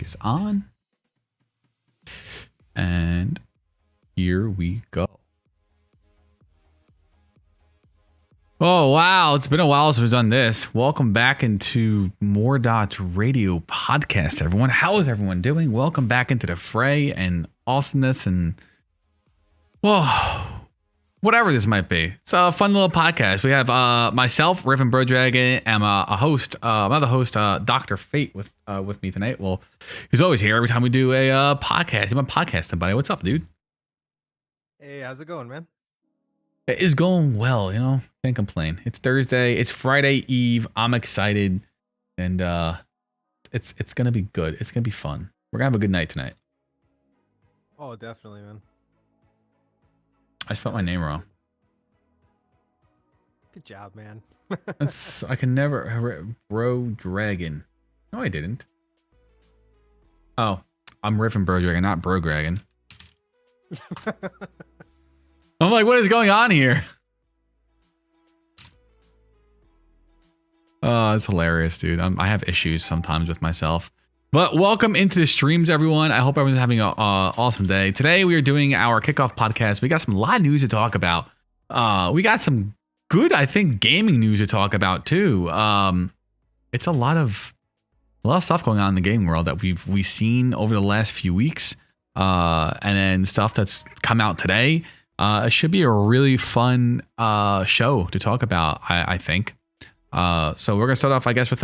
is on. And here we go. Oh, wow. It's been a while since we've done this. Welcome back into MoarDotsRadio podcast, everyone. How is everyone doing? Welcome back into the fray and awesomeness and, well, whatever this might be. It's a fun little podcast. We have myself, Ryven Brodragon, and a host, another host, ARPG with me tonight. Well, he's always here every time we do a podcast. He's my podcasting buddy. What's up, dude? Hey, how's it going, man? It is going well, you know. Can't complain. It's Thursday. It's Friday Eve. I'm excited, and it's gonna be good. It's gonna be fun. We're gonna have a good night tonight. Oh, definitely, man. I spelled my name wrong. Good job, man. I can never Bro Dragon. No, I didn't. Oh, I'm Ryven Brodragon, not Bro Dragon. I'm like, what is going on here? Oh, it's hilarious, dude. I have issues sometimes with myself. But welcome into the streams, everyone. I hope everyone's having an awesome day. Today, we are doing our kickoff podcast. We got a lot of news to talk about. We got some good, I think, gaming news to talk about, too. It's a lot of stuff going on in the gaming world that we've seen over the last few weeks. And then stuff that's come out today. It should be a really fun show to talk about, I think. So we're gonna start off, I guess, with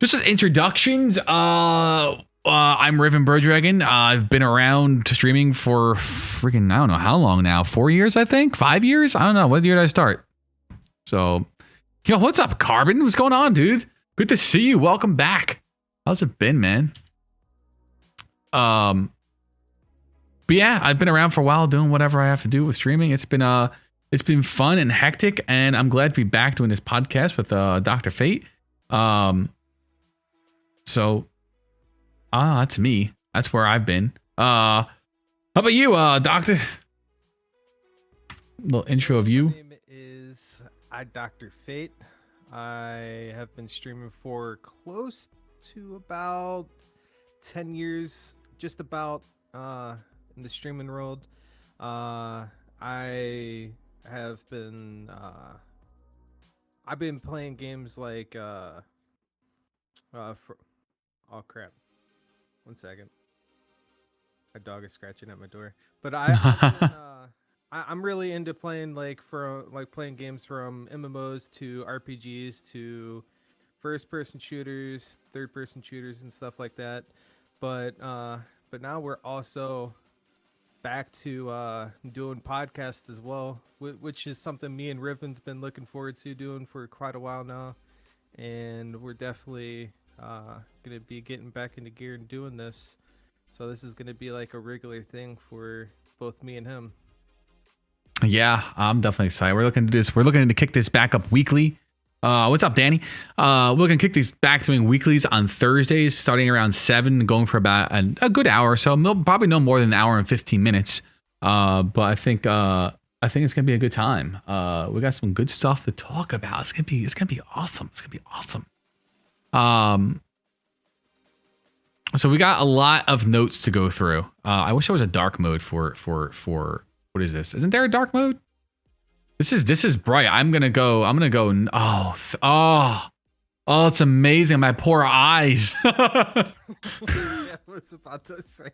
just as introductions. I'm Ryven Brodragon. I've been around streaming for freaking, I don't know how long now. 4 years, I think. 5 years. I don't know. What year did I start? So, yo, what's up, Carbon? What's going on, dude? Good to see you. Welcome back. How's it been, man? But yeah, I've been around for a while doing whatever I have to do with streaming. It's been fun and hectic, and I'm glad to be back doing this podcast with ARPG. So that's me. That's where I've been. How about you, Doctor? Little intro of you. My name is iDoctorFate. I have been streaming for close to about 10 years, just about, in the streaming world. I have been I've been playing games like oh crap, 1 second, my dog is scratching at my door. But I'm really into playing playing games from MMOs to RPGs to first person shooters, third person shooters, and stuff like that. But now we're also back to doing podcasts as well, which is something me and Ryven's been looking forward to doing for quite a while now, and we're definitely gonna be getting back into gear and doing this. So this is gonna be like a regular thing for both me and him. Yeah, I'm definitely excited. We're looking to do this. We're looking to kick this back up weekly. What's up, Danny? We're gonna kick these back doing weeklies on Thursdays, starting around 7, going for about a good hour or so. Probably no more than an hour and 15 minutes. But I think it's gonna be a good time. We got some good stuff to talk about. It's gonna be awesome. It's gonna be awesome. So we got a lot of notes to go through. I wish there was a dark mode for what is this? Isn't there a dark mode? This is bright. I'm gonna go. Oh, it's amazing. My poor eyes. Yeah, I was about to say.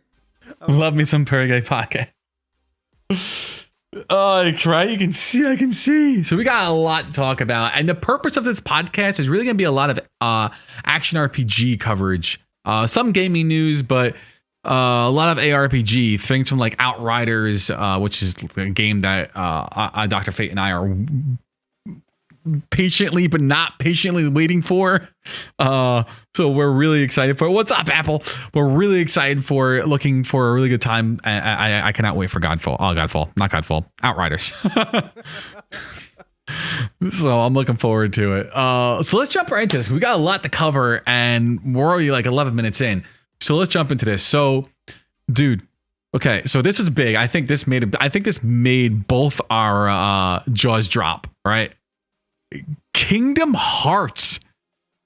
Love me some Perigay Pocket. Oh, right. I can see. So we got a lot to talk about, and the purpose of this podcast is really gonna be a lot of action RPG coverage, some gaming news, but a lot of ARPG things from like Outriders, which is a game that ARPG and I are patiently but not patiently waiting for. So we're really excited for it. What's up, Apple? We're really excited looking for a really good time. I cannot wait for Godfall, Outriders. So I'm looking forward to it. So let's jump right into this. We got a lot to cover, and we're already like 11 minutes in. So let's jump into this. So, dude, okay. So this was big. I think this made both our jaws drop. Right? Kingdom Hearts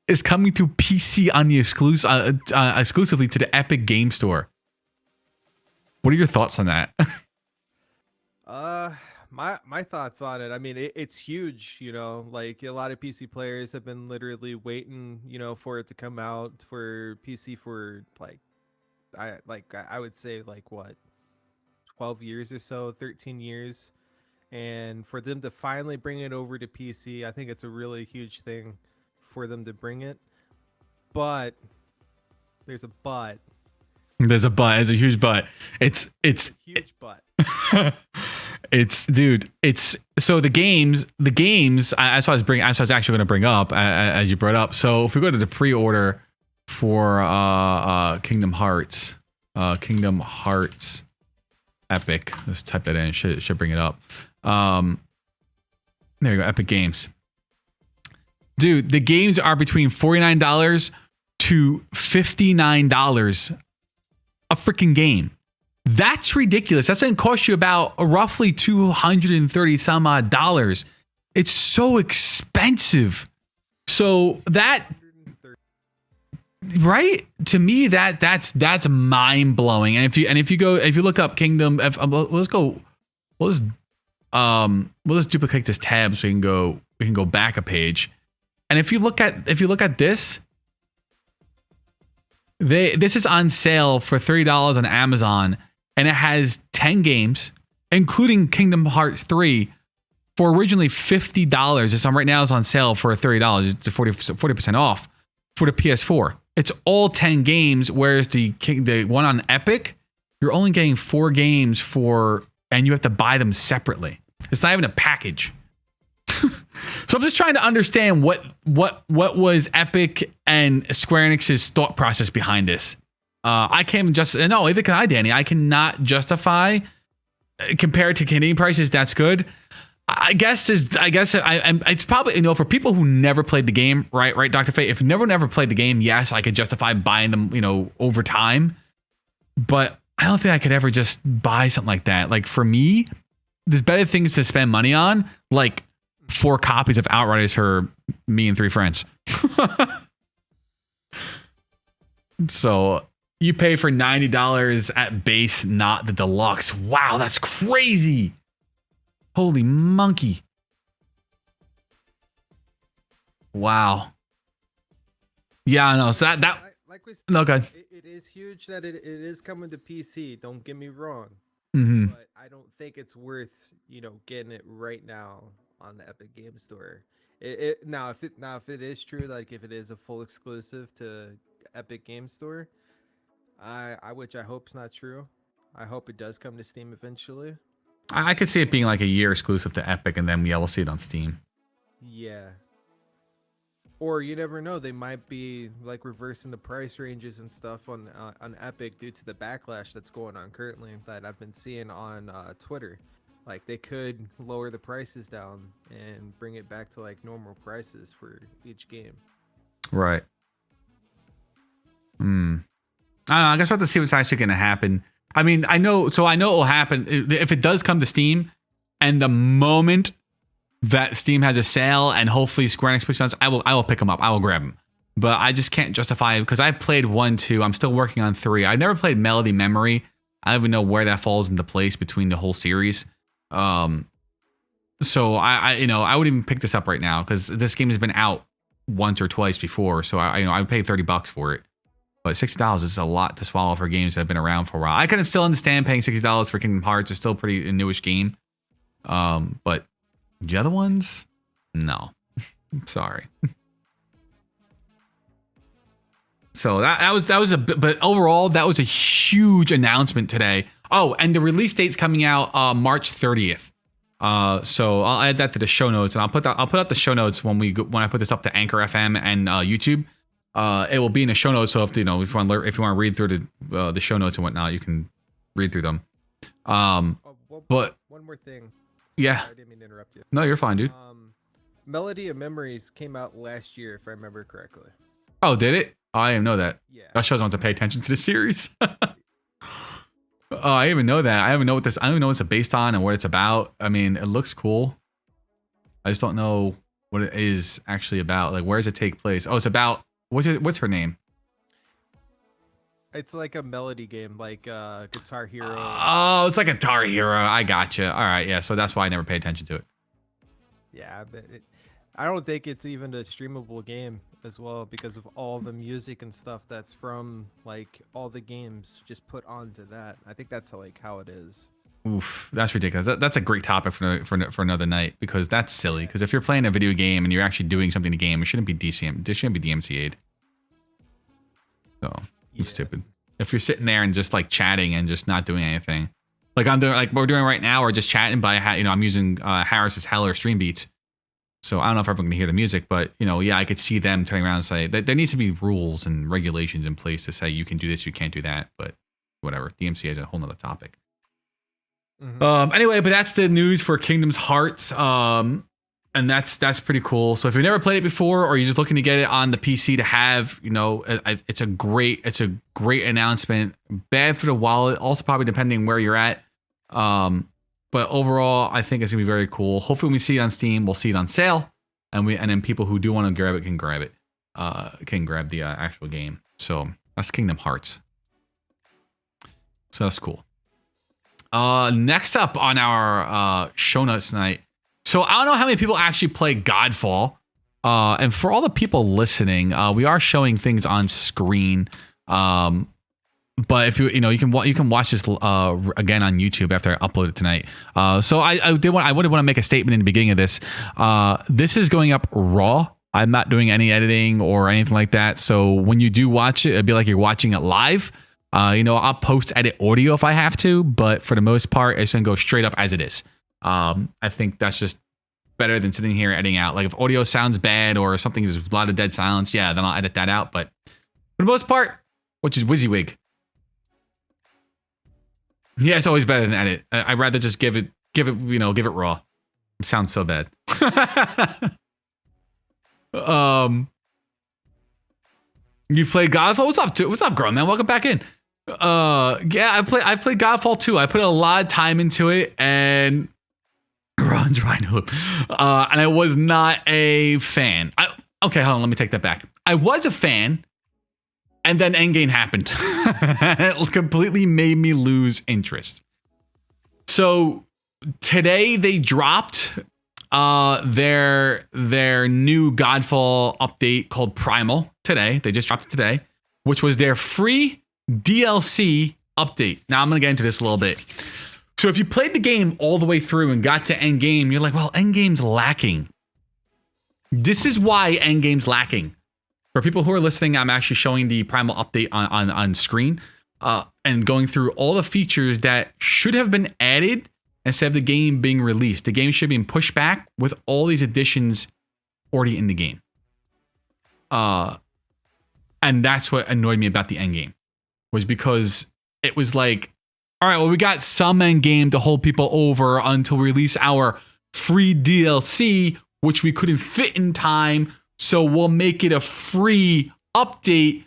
is coming to PC on the exclusively to the Epic Game Store. What are your thoughts on that? My thoughts on it. I mean, it's huge. You know, like a lot of PC players have been literally waiting, you know, for it to come out for PC for I would say like what, 12 years or so, 13 years. And for them to finally bring it over to PC, I think it's a really huge thing for them to bring it. But there's a but. There's a but. There's a huge but. It's huge but. It's so the games. That's what I was actually going to bring up as you brought up. So if we go to the pre-order for Kingdom Hearts Epic. Let's type that in. It should bring it up. There you go. Epic Games. Dude, the games are between $49 to $59 a freaking game. That's ridiculous. That's going to cost you about roughly $230 some odd dollars. It's so expensive. So that, right? To me, that's mind blowing. And if you look up Kingdom, let's duplicate this tab so we can go back a page. And if you look at this, this is on sale for $30 on Amazon, and it has 10 games, including Kingdom Hearts 3, for originally $50. It's on right now. It's on sale for $30. It's 40% off for the PS4. It's all 10 games, whereas the one on Epic, you're only getting 4 games and you have to buy them separately. It's not even a package. So I'm just trying to understand what was Epic and Square Enix's thought process behind this. Neither can I, Danny. I cannot justify compared to Canadian prices. That's good. I guess it's probably, you know, for people who never played the game, right, Dr. Fate. If you never played the game, yes, I could justify buying them, you know, over time. But I don't think I could ever just buy something like that. Like for me, there's better things to spend money on, like 4 copies of Outriders for me and 3 friends. So you pay for $90 at base, not the deluxe. Wow, that's crazy. Holy monkey. Wow. Yeah, I know. So that like we said, okay. It is huge that it is coming to PC. Don't get me wrong. Mm-hmm. But I don't think it's worth, you know, getting it right now on the Epic Game Store. Now if it is true, like if it is a full exclusive to Epic Game Store, which I hope's not true. I hope it does come to Steam eventually. I could see it being like a year exclusive to Epic, and then we'll see it on Steam. Yeah. Or you never know, they might be like reversing the price ranges and stuff on Epic due to the backlash that's going on currently that I've been seeing on Twitter. Like they could lower the prices down and bring it back to like normal prices for each game. Right. I don't know. I guess we'll have to see what's actually going to happen. I mean, I know it will happen if it does come to Steam, and the moment that Steam has a sale and hopefully Square Enix puts it on, I will pick them up. I will grab them. But I just can't justify it because I've played 1, 2. I'm still working on 3. I've never played Melody Memory. I don't even know where that falls into place between the whole series. So I wouldn't even pick this up right now because this game has been out once or twice before. So I would pay $30 for it. But $60 is a lot to swallow for games that have been around for a while. I can still understand paying $60 for Kingdom Hearts. It's still a newish game. But the other ones, no. Sorry. So that was a bit, but overall that was a huge announcement today. Oh, and the release date's coming out March 30th. So I'll add that to the show notes, and I'll put out the show notes when I put this up to Anchor FM and YouTube. It will be in the show notes, so if you want to read through the show notes and whatnot, you can read through them. But one more thing. Yeah. I didn't mean to interrupt you. No, you're fine, dude. Melody of Memories came out last year, if I remember correctly. Oh, did it? Oh, I didn't know that. Yeah. That shows I want to pay attention to the series. Oh, I didn't even know that. I don't even know what it's based on and what it's about. I mean, it looks cool. I just don't know what it is actually about. Like, where does it take place? Oh, it's about What's her name? It's like a melody game, like Guitar Hero. Oh, it's like a Guitar Hero. I gotcha. All right, yeah. So that's why I never paid attention to it. Yeah, but I don't think it's even a streamable game as well because of all the music and stuff that's from like all the games just put onto that. I think that's how it is. Oof, that's ridiculous. That's a great topic for another night because that's silly. Because if you're playing a video game and you're actually doing something in the game, it shouldn't be DMCA'd. So it's stupid. If you're sitting there and just like chatting and just not doing anything, like I'm doing, like we're doing right now, or just chatting by, I'm using Harris's Heller stream beats. So I don't know if everyone can hear the music, but yeah, I could see them turning around and say that there needs to be rules and regulations in place to say you can do this, you can't do that. But whatever, DMCA is a whole nother topic. Mm-hmm. Anyway, but that's the news for Kingdom's Heart. And that's pretty cool. So if you've never played it before, or you're just looking to get it on the PC to have, it's a great announcement. Bad for the wallet, also probably depending where you're at. But overall, I think it's gonna be very cool. Hopefully, when we see it on Steam, we'll see it on sale, and then people who do want to grab it can grab it, can grab the actual game. So that's Kingdom Hearts. So that's cool. Next up on our show notes tonight. So I don't know how many people actually play Godfall. And for all the people listening, we are showing things on screen. But if you can watch this again on YouTube after I upload it tonight. So I would want to make a statement in the beginning of this. This is going up raw. I'm not doing any editing or anything like that. So when you do watch it, it'd be like you're watching it live. I'll post edit audio if I have to, but for the most part, it's gonna go straight up as it is. I think that's just better than sitting here editing out. Like if audio sounds bad or something is a lot of dead silence, yeah, then I'll edit that out. But for the most part, which is WYSIWYG. Yeah, it's always better than edit. I'd rather just give it raw. It sounds so bad. You play Godfall? What's up, girl, man? Welcome back in. Yeah, I played Godfall 2. I put a lot of time into it, and runs right loop. And I was not a fan. Okay, hold on, let me take that back. I was a fan, and then Endgame happened. It completely made me lose interest. So today they dropped their new Godfall update called Primal. Today they just dropped it today, which was their free DLC update. Now I'm gonna get into this a little bit. So if you played the game all the way through and got to Endgame, you're like, well, Endgame's lacking. This is why Endgame's lacking. For people who are listening, I'm actually showing the Primal update on screen and going through all the features that should have been added instead of the game being released. The game should be pushed back with all these additions already in the game. And that's what annoyed me about the Endgame, was because it was like, all right, well, we got some Endgame to hold people over until we release our free DLC, which we couldn't fit in time. So we'll make it a free update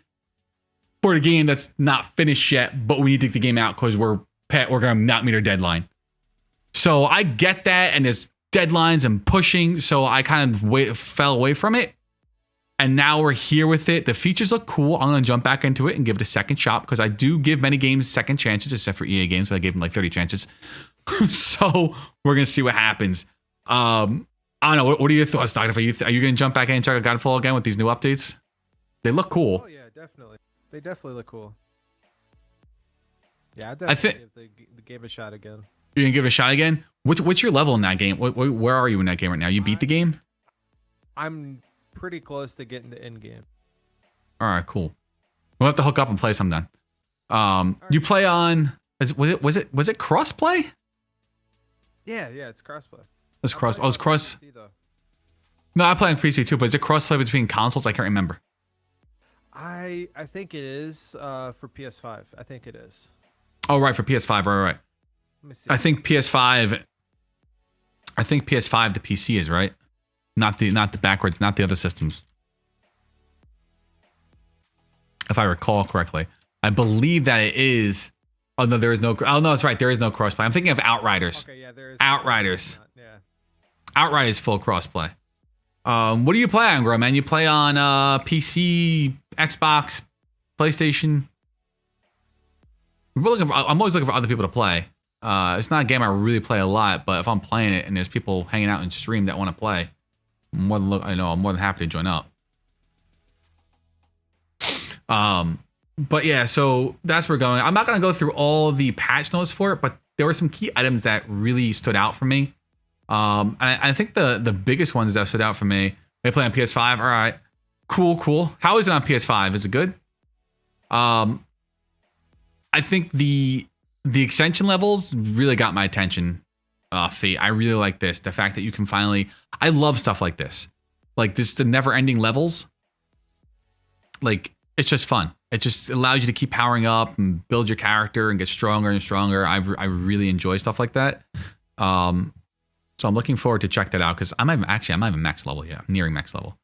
for the game that's not finished yet, but we need to get the game out because we're going to not meet our deadline. So I get that, and there's deadlines and pushing, so I kind of fell away from it. And now we're here with it. The features look cool. I'm going to jump back into it and give it a second shot because I do give many games second chances, except for EA games. So I gave them like 30 chances. So we're going to see what happens. I don't know. What are your thoughts, Dr. Fate? Are you going to jump back in and check out Godfall again with these new updates? They look cool. Oh, yeah, definitely. They definitely look cool. Yeah, I think give the game a shot again. You're going to give it a shot again? What's your level in that game? Where are you in that game right now? You beat the game? I'm pretty close to getting the end game. All right, cool. We'll have to hook up and play sometime. You play on... Was it crossplay? Yeah, it's crossplay. It's cross. Oh, it's cross. PC, no, I play on PC too, but is it crossplay between consoles? I can't remember. I think it is for PS5. I think it is. Oh, right, for PS5. Right. Let me see. I think PS5 to PC is right. Not the backwards, not the other systems. If I recall correctly, I believe that it is. Oh no, there is no. Oh no, it's right. There is no crossplay. I'm thinking of Outriders. Okay, yeah, there is. Outriders. Yeah. Outriders full crossplay. What do you play on, Grow Man? You play on PC, Xbox, PlayStation? I'm always looking for other people to play. It's not a game I really play a lot, but if I'm playing it and there's people hanging out in stream that want to play, I'm more than happy to join up. But yeah, so that's where we're going. I'm not going to go through all the patch notes for it, but there were some key items that really stood out for me. And I think the biggest ones that stood out for me, they play on PS5. All right, cool. How is it on PS5? Is it good? I think the Ascension Levels really got my attention. Fate. I really like this. The fact that you can finally, I love stuff like this. Like this, the never-ending levels. Like, it's just fun. It just allows you to keep powering up and build your character and get stronger and stronger. I really enjoy stuff like that. So I'm looking forward to check that out because I'm not even max level yet. I'm nearing max level.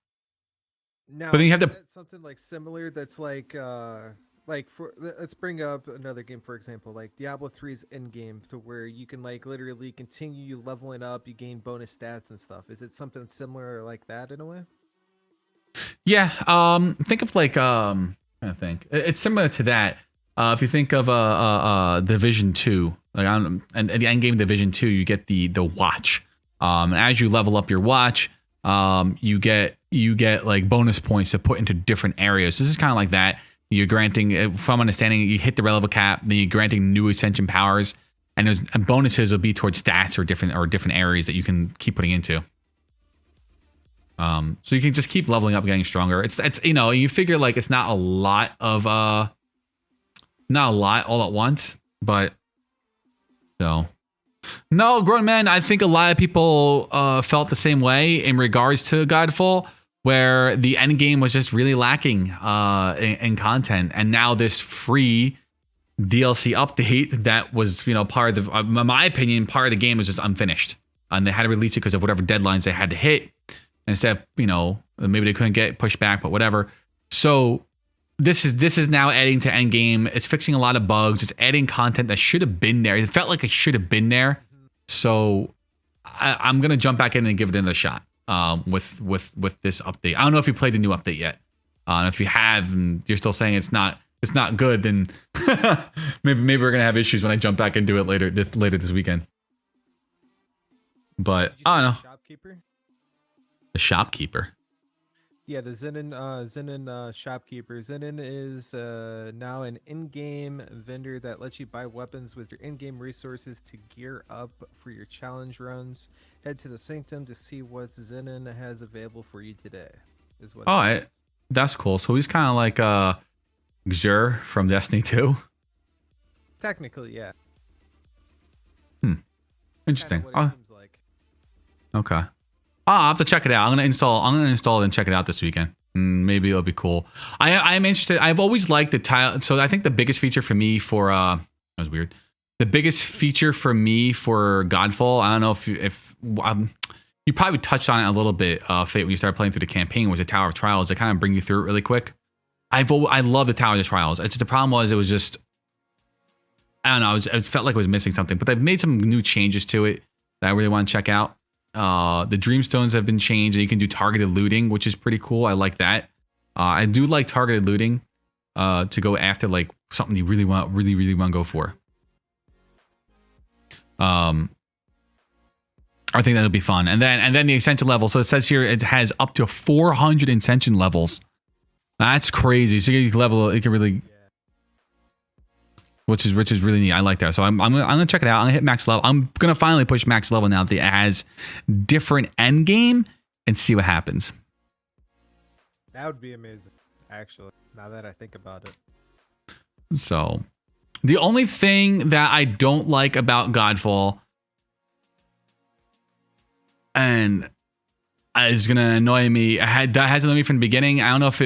Now, but then you have something like similar that's like for let's bring up another game, for example, like Diablo 3's end game, to where you can like literally continue leveling up, you gain bonus stats and stuff. Is it something similar like that in a way? Yeah, think of like I think it's similar to that. If you think of Division 2, like and at the end game of Division 2, you get the watch. And as you level up your watch, you get like bonus points to put into different areas. This is kind of like that. You're granting, from understanding, you hit the level cap, then you're granting new ascension powers, and bonuses will be towards stats or different areas that you can keep putting into. So you can just keep leveling up, getting stronger. It's you figure like it's not a lot all at once, but so no, grown men. I think a lot of people felt the same way in regards to Godfall, where the end game was just really lacking in content, and now this free DLC update that was part of the, in my opinion, part of the game was just unfinished, and they had to release it because of whatever deadlines they had to hit. Instead of, maybe they couldn't get pushed back, but whatever. So this is now adding to endgame. It's fixing a lot of bugs. It's adding content that should have been there. It felt like it should have been there. So I'm gonna jump back in and give it another shot with this update. I don't know if you played the new update yet. If you have, and you're still saying it's not good, then maybe we're gonna have issues when I jump back into it later this weekend. But I don't know. Shopkeeper? The shopkeeper. Yeah, the Zenin shopkeeper. Zenin is now an in-game vendor that lets you buy weapons with your in-game resources to gear up for your challenge runs. Head to the Sanctum to see what Zenin has available for you today. Is what. Oh, that's cool. So he's kind of like Xur from Destiny 2. Technically, yeah. Interesting. What it seems like. Okay. I'll have to check it out. I'm gonna install it and check it out this weekend. Maybe it'll be cool. I'm interested. I've always liked the tile. So I think the biggest feature for me for that was weird. The biggest feature for me for Godfall, I don't know if you probably touched on it a little bit, Fate, when you started playing through the campaign, was the Tower of Trials. They kind of bring you through it really quick. I love the Tower of Trials. It's just the problem was it was just, I don't know. It felt like it was missing something. But they've made some new changes to it that I really want to check out. The Dreamstones have been changed, and you can do targeted looting, which is pretty cool. I like that. I do like targeted looting to go after like something you really want to go for. I think that'll be fun. And then the Ascension level. So it says here it has up to 400 Ascension levels. That's crazy. So you can level it can really, which is really neat. I like that. So I'm gonna check it out. I'm gonna hit max level. I'm gonna finally push max level now that it has different end game and see what happens. That would be amazing, actually, now that I think about it. So the only thing that I don't like about Godfall, and is gonna annoy me, that has annoyed me from the beginning. I don't know if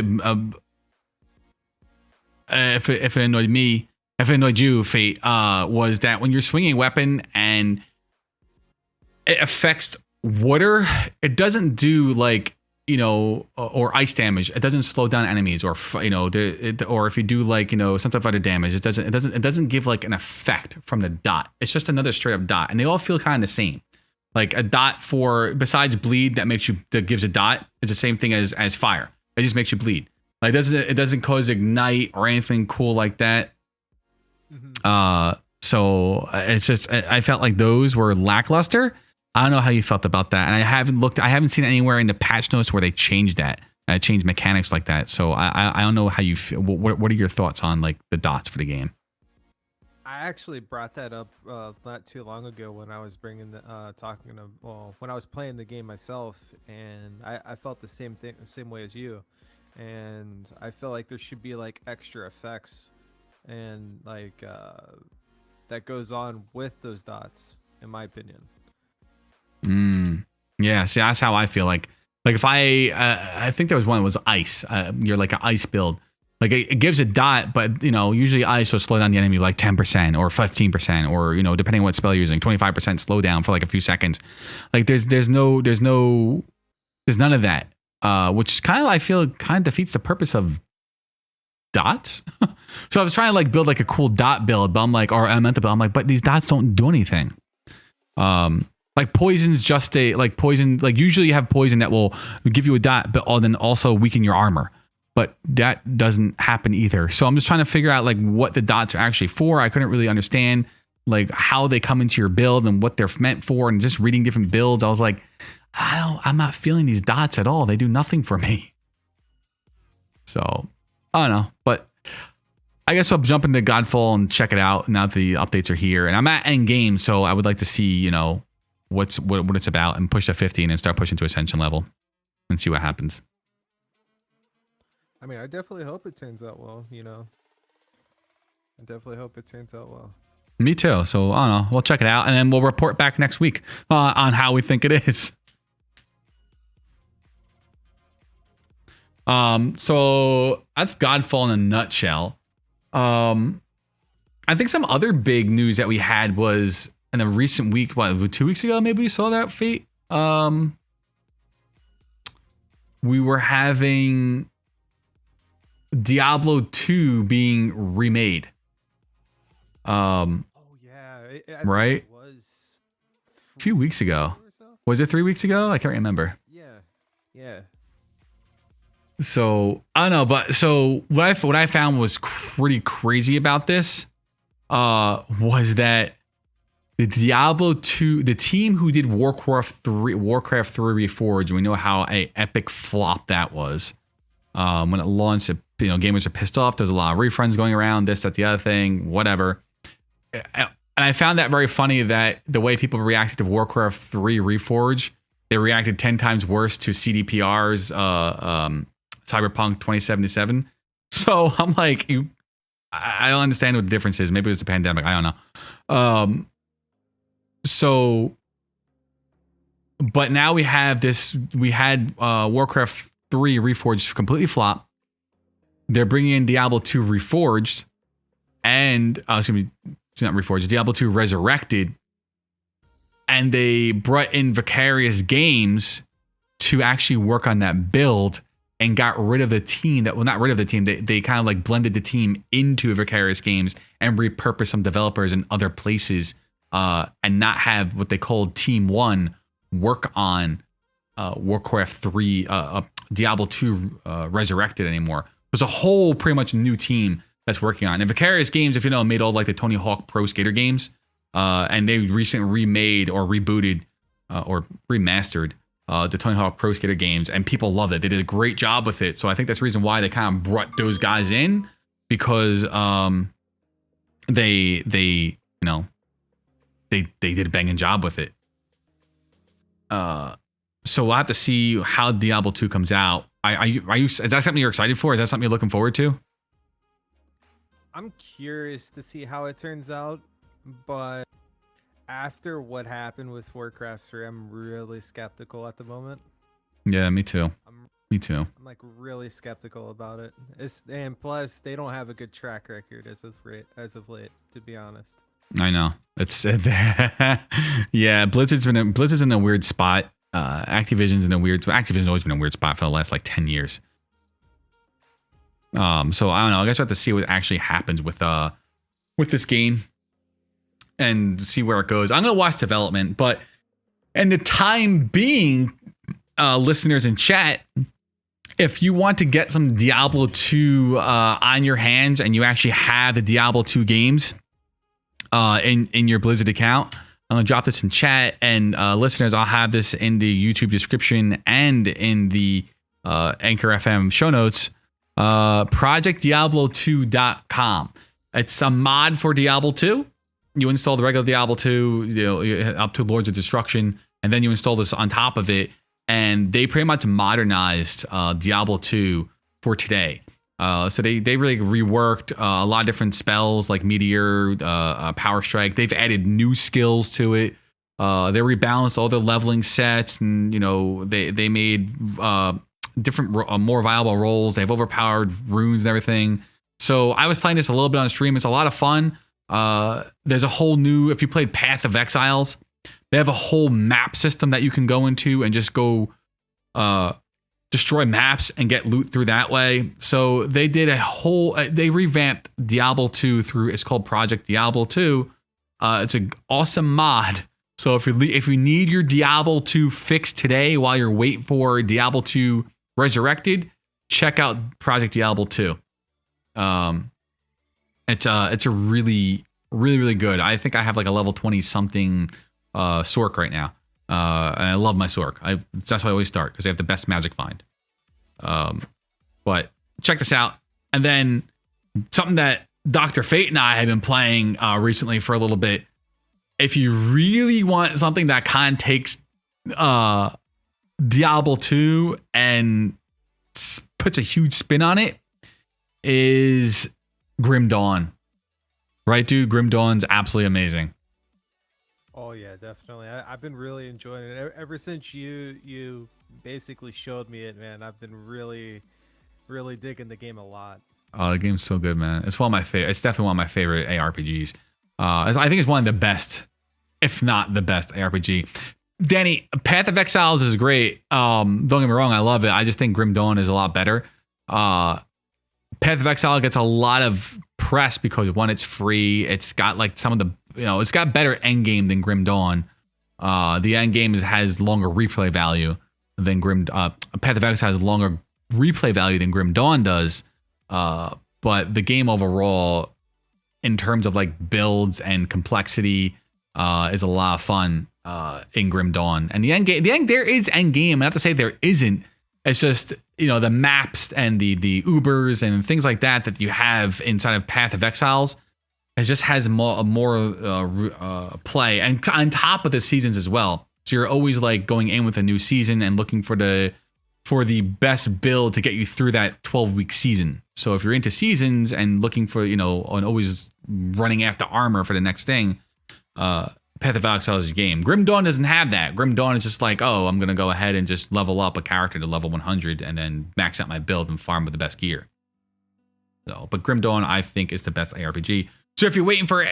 it annoyed me. If it annoyed you, Fate, was that when you're swinging a weapon and it affects water, it doesn't do like, or ice damage. It doesn't slow down enemies, or or if you do like, some type of other damage, it doesn't give like an effect from the dot. It's just another straight up dot, and they all feel kind of the same. Like a dot for besides bleed that gives a dot is the same thing as fire. It just makes you bleed. Like it doesn't cause ignite or anything cool like that. So it's just I felt like those were lackluster. I don't know how you felt about that, and I haven't seen anywhere in the patch notes where they changed that, changed mechanics like that. So I don't know how you feel. What are your thoughts on like the dots for the game? I actually brought that up not too long ago when I was when I was playing the game myself, and I felt the same way as you, and I feel like there should be like extra effects and like that goes on with those dots, in my opinion. Yeah, see, that's how I feel. Like if I think there was one that was ice. You're like an ice build. Like it gives a dot, but usually ice will slow down the enemy like 10% or 15%, or depending on what spell you're using, 25% slowdown for like a few seconds. Like there's none of that, which I feel kind of defeats the purpose of dots. So I was trying to like build like a cool dot build, but I'm like, but these dots don't do anything. Like poison's just poison. Like usually you have poison that will give you a dot, but then also weaken your armor. But that doesn't happen either. So I'm just trying to figure out like what the dots are actually for. I couldn't really understand like how they come into your build and what they're meant for. And just reading different builds, I was like, I'm not feeling these dots at all. They do nothing for me. So I don't know, but I guess I'll jump into Godfall and check it out now that the updates are here. And I'm at end game, so I would like to see what it's about and push to 15 and start pushing to Ascension level and see what happens. I mean, I definitely hope it turns out well, I definitely hope it turns out well. Me too. So, I don't know. We'll check it out, and then we'll report back next week on how we think it is. So, that's Godfall in a nutshell. I think some other big news that we had was in a recent week, 2 weeks ago, maybe we saw that, Fate? We were having Diablo 2 being remade. Oh yeah, I right? It was a few weeks ago. Was it 3 weeks ago? I can't remember. Yeah. So I don't know, but so what I found was pretty crazy about this was that the Diablo 2, the team who did Warcraft 3 Reforged, we know how an epic flop that was. When it launched, gamers are pissed off. There's a lot of refunds going around, this, that, the other thing, whatever. And I found that very funny that the way people reacted to Warcraft 3 Reforged, they reacted 10 times worse to CDPR's Cyberpunk 2077. So I'm like, I don't understand what the difference is. Maybe it was the pandemic. I don't know. But now we have this. We had Warcraft 3 Reforged completely flop. They're bringing in Diablo 2 Reforged, and it's not Reforged. Diablo 2 Resurrected, and they brought in Vicarious Games to actually work on that build and got rid of the team. Not rid of the team. They kind of like blended the team into Vicarious Games and repurposed some developers in other places, and not have what they called Team 1 work on Warcraft 3, Diablo 2 Resurrected anymore. There's a whole pretty much new team that's working on it. And Vicarious Games, if you know, made all like the Tony Hawk Pro Skater games, and they recently remade or rebooted or remastered the Tony Hawk Pro Skater games, and people love it. They did a great job with it. So I think that's the reason why they kind of brought those guys in, because they did a banging job with it. So we'll have to see how Diablo 2 comes out. Is that something you're excited for? Is that something you're looking forward to? I'm curious to see how it turns out, but after what happened with Warcraft 3, I'm really skeptical at the moment. Yeah, me too. Me too. I'm like really skeptical about it. And plus, they don't have a good track record as of late, to be honest. I know. It's yeah. Blizzard's in a weird spot. Activision's always been in a weird spot for the last like 10 years. So I don't know. I guess we'll have to see what actually happens with this game and see where it goes. I'm gonna watch development, but And the time being, listeners in chat, if you want to get some Diablo 2 on your hands and you actually have the Diablo 2 games in your Blizzard account, I'm going to drop this in chat. And listeners, I'll have this in the YouTube description and in the Anchor FM show notes. ProjectDiablo2.com. It's a mod for Diablo 2. You install the regular Diablo 2, up to Lords of Destruction, and then you install this on top of it. And they pretty much modernized Diablo 2 for today. So they really reworked a lot of different spells like Meteor, Power Strike. They've added new skills to it. They rebalanced all the leveling sets, and they made different, more viable roles. They have overpowered runes and everything. So I was playing this a little bit on stream. It's a lot of fun. There's a whole new, if you played Path of Exiles, they have a whole map system that you can go into and just go destroy maps and get loot through that way. So they did they revamped Diablo 2 through, it's called Project Diablo 2. It's an awesome mod. So if you need your Diablo 2 fixed today while you're waiting for Diablo 2 Resurrected, check out Project Diablo 2. It's a really, really, really good. I think I have like a level 20 something Sork right now. And I love my Sork. That's why I always start, because they have the best magic find. But check this out. And then something that Dr. Fate and I have been playing recently for a little bit. If you really want something that kind of takes Diablo 2 and puts a huge spin on it, is Grim Dawn. Right, dude? Grim Dawn's absolutely amazing. Oh yeah, definitely. I've been really enjoying it ever since you basically showed me it, man. I've been really, really digging the game a lot. Oh, the game's so good, man. It's one of my favorite. It's definitely one of my favorite ARPGs. I think it's one of the best, if not the best ARPG. Danny, Path of Exiles is great. Don't get me wrong, I love it. I just think Grim Dawn is a lot better. Path of Exile gets a lot of press because one, it's free. It's got like some of the, it's got better end game than Grim Dawn. The end game has longer replay value than Path of Exile has longer replay value than Grim Dawn does. But the game overall, in terms of like builds and complexity, is a lot of fun in Grim Dawn. And the end game, there is end game. Not to say there isn't. It's just, the maps and the Ubers and things like that you have inside of Path of Exiles, it just has more play, and on top of the seasons as well. So you're always like going in with a new season and looking for the best build to get you through that 12-week season. So if you're into seasons and looking for, and always running after armor for the next thing, Path of Exile is your game. Grim Dawn doesn't have that. Grim Dawn is just like, I'm going to go ahead and just level up a character to level 100 and then max out my build and farm with the best gear. So, but Grim Dawn, I think, is the best ARPG. So if you're waiting for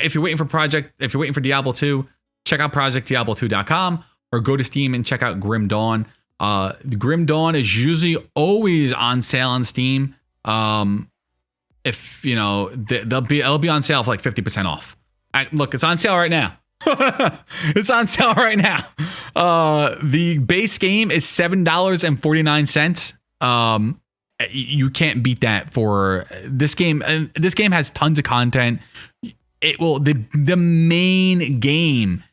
Diablo 2, check out ProjectDiablo2.com or go to Steam and check out Grim Dawn. The Grim Dawn is usually always on sale on Steam. If it'll be on sale for like 50% off. Look, it's on sale right now. It's on sale right now. The base game is $7.49. You can't beat that for this game. And this game has tons of content. The main game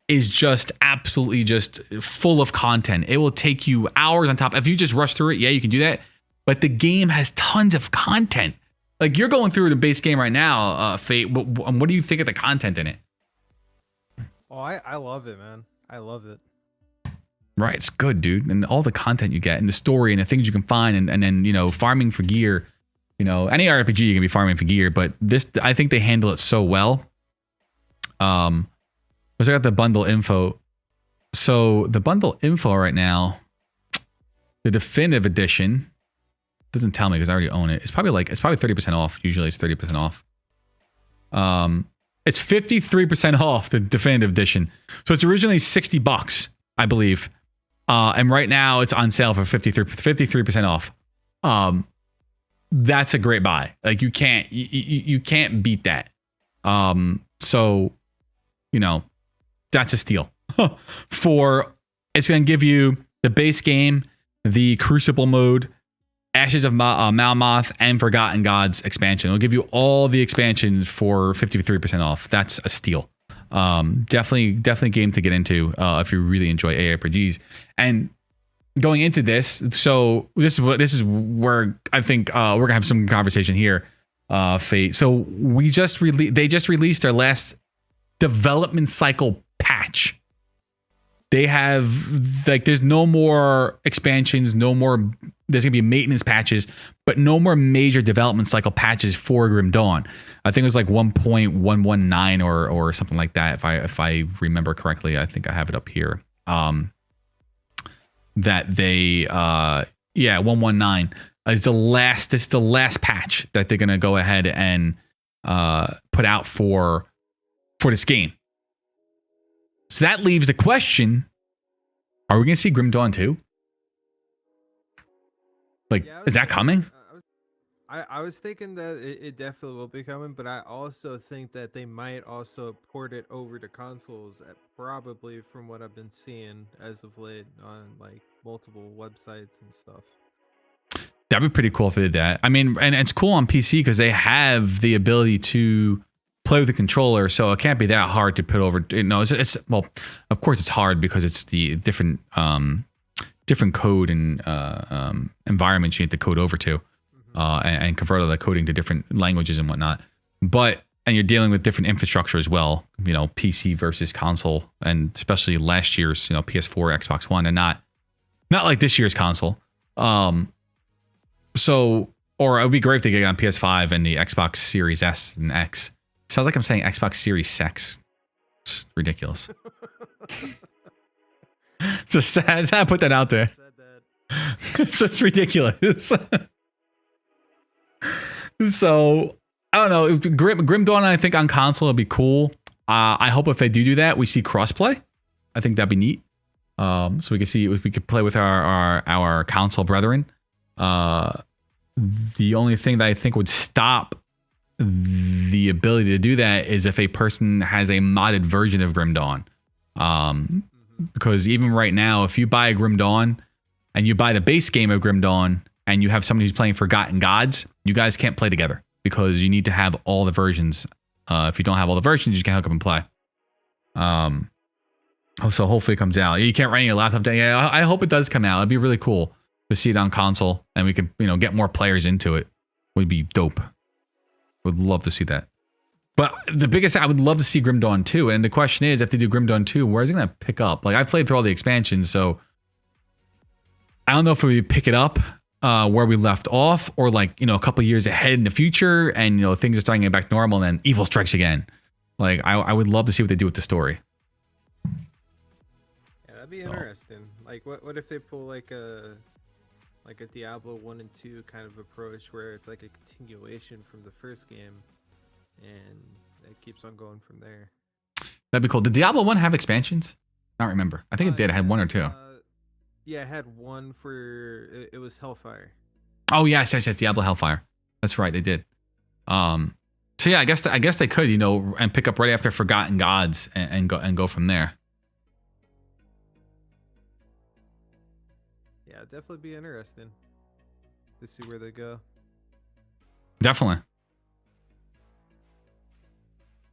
is just absolutely just full of content. It will take you hours on top. If you just rush through it, yeah, you can do that. But the game has tons of content. Like, you're going through the base game right now, Fate. What do you think of the content in it? Oh, I love it, man. I love it. Right, it's good, dude. And all the content you get and the story and the things you can find and then, farming for gear. Any RPG you can be farming for gear, but this, I think they handle it so well. I got the bundle info. So the bundle info right now, the definitive edition, doesn't tell me because I already own it. It's probably 30% off. Usually it's 30% off. It's 53% off the definitive edition. So it's originally $60, I believe. And right now it's on sale for 53% off. That's a great buy. Like, you can't beat that. So, that's a steal for it's going to give you the base game, the Crucible mode, Ashes of Malmoth, and Forgotten Gods expansion. It'll give you all the expansions for 53% off. That's a steal. Definitely game to get into if you really enjoy ARPGs. And going into this, so this is where I think we're gonna have some conversation here. Fate. So they just released their last development cycle patch. They have there's no more expansions, no more. There's gonna be maintenance patches, but no more major development cycle patches for Grim Dawn. I think it was 1.119 or something like that. If I remember correctly, I think I have it up here. That they 119 is the last. This is the last patch that they're gonna go ahead and put out for this game. So that leaves the question: are we gonna see Grim Dawn 2? Is that coming? I was thinking that it definitely will be coming, but I also think that they might also port it over to consoles, probably from what I've been seeing as of late on multiple websites and stuff. That'd be pretty cool if they did that. I mean, and it's cool on PC because they have the ability to play with the controller, so it can't be that hard to put over. It's well, of course it's hard because it's the different code and environments you need to code over to. And convert all that coding to different languages and whatnot. And you're dealing with different infrastructure as well, PC versus console, and especially last year's, PS4, Xbox One, and not like this year's console. Or it would be great if they get it on PS5 and the Xbox Series S and X. Sounds like I'm saying Xbox Series Sex. It's ridiculous. Just I put that out there. So it's ridiculous. So I don't know. Grim Dawn, I think on console would be cool. I hope if they do that, we see crossplay. I think that'd be neat. So we can see if we could play with our console brethren. The only thing that I think would stop the ability to do that is if a person has a modded version of Grim Dawn. Because even right now, if you buy a Grim Dawn and you buy the base game of Grim Dawn, and you have somebody who's playing Forgotten Gods, you guys can't play together because you need to have all the versions. If you don't have all the versions, you can't hook up and play. So hopefully it comes out. You can't run your laptop down. Yeah, I hope it does come out. It'd be really cool to see it on console, and we can get more players into it. Would be dope. Would love to see that. But the biggest, I would love to see Grim Dawn 2. And the question is, if they do Grim Dawn 2, where is it going to pick up? I've played through all the expansions, so I don't know if we pick it up where we left off, or a couple years ahead in the future, and things are starting to get back normal, and then evil strikes again. I would love to see what they do with the story. Yeah, that'd be interesting. What if they pull a Diablo 1 and 2 kind of approach, where it's a continuation from the first game, and it keeps on going from there. That'd be cool. Did Diablo 1 have expansions? I don't remember. I think it did. It had one or two. Yeah, it had one for it was Hellfire. Oh yes, Diablo Hellfire. That's right, they did. So yeah, I guess they could, and pick up right after Forgotten Gods and go from there. Yeah, it'd definitely be interesting to see where they go. Definitely.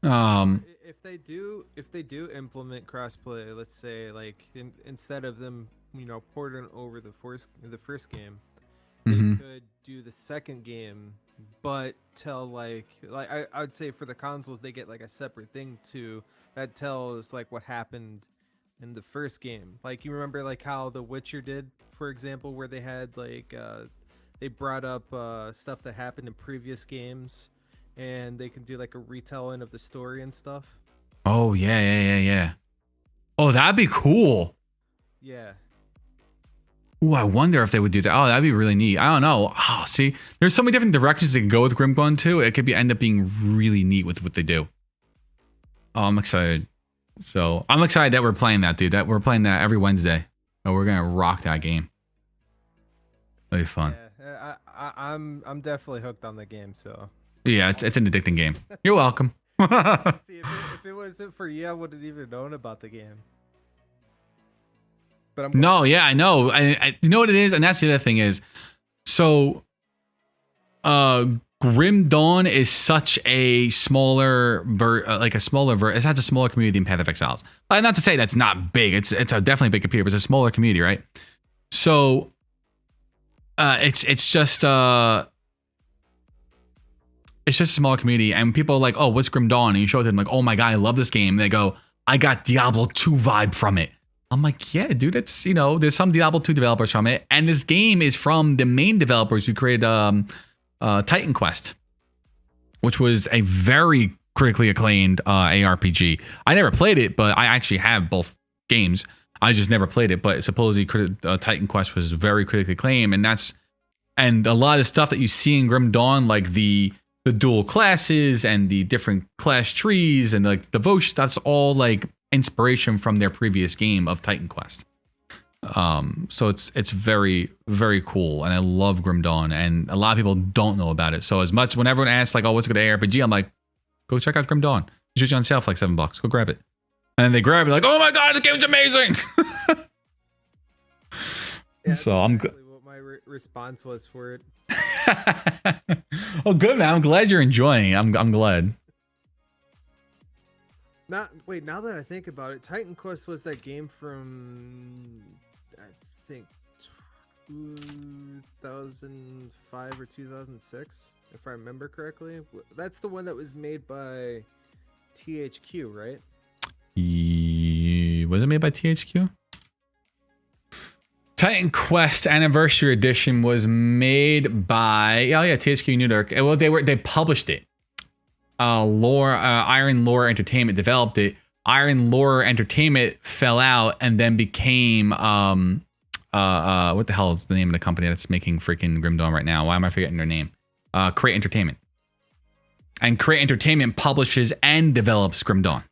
If they do implement crossplay, let's say instead of them porting over the first game, they could do the second game, but tell I would say for the consoles they get a separate thing too that tells what happened in the first game. You remember how The Witcher did, for example, where they had they brought up stuff that happened in previous games, and they can do a retelling of the story and stuff. Oh yeah. Oh, that'd be cool. Yeah. Ooh, I wonder if they would do that. Oh, that'd be really neat. I don't know. Oh, see, there's so many different directions they can go with Grim Dawn 2. It could end up being really neat with what they do. Oh, I'm excited. So I'm excited that we're playing that, dude. That we're playing that every Wednesday. Oh, we're gonna rock that game. It'll be fun. Yeah, I'm definitely hooked on the game. So yeah, it's an addicting game. You're welcome. See, if it wasn't for you, I wouldn't even known about the game. but I'm no, yeah, I know. You know what it is, and that's the other thing is, so, Grim Dawn is such a smaller it has a smaller community than Path of Exiles. Not to say that's not big. It's a definitely big community, but it's a smaller community, right? So, it's just a small community, and people are like, oh, what's Grim Dawn? And you show them like, oh my god, I love this game. And they go, I got Diablo 2 vibe from it. I'm like, yeah, dude, it's, there's some Diablo 2 developers from it, and this game is from the main developers who created Titan Quest, which was a very critically acclaimed ARPG. I never played it, but I actually have both games. I just never played it, but supposedly Titan Quest was very critically acclaimed, and a lot of the stuff that you see in Grim Dawn, like the dual classes and the different class trees and like devotion, that's all like inspiration from their previous game of Titan Quest. So it's very, very cool, and I love Grim Dawn, and a lot of people don't know about it. So as much when everyone asks like, oh, what's a good ARPG, I'm like, go check out Grim Dawn. It's usually on sale for like $7. Go grab it. And then they grab it like, oh my god, the game's amazing. Yeah, so I'm what my response was for it. Oh, good, man. I'm glad you're enjoying it. I'm glad. Now that I think about it, Titan Quest was that game from, I think, 2005 or 2006, if I remember correctly. That's the one that was made by THQ, right? Was it made by THQ? Titan Quest Anniversary Edition was made by THQ Nordic. Well, they published it. Iron Lore Entertainment developed it. Iron Lore Entertainment fell out and then became what the hell is the name of the company that's making freaking Grim Dawn right now? Why am I forgetting their name? Crate Entertainment. And Crate Entertainment publishes and develops Grim Dawn.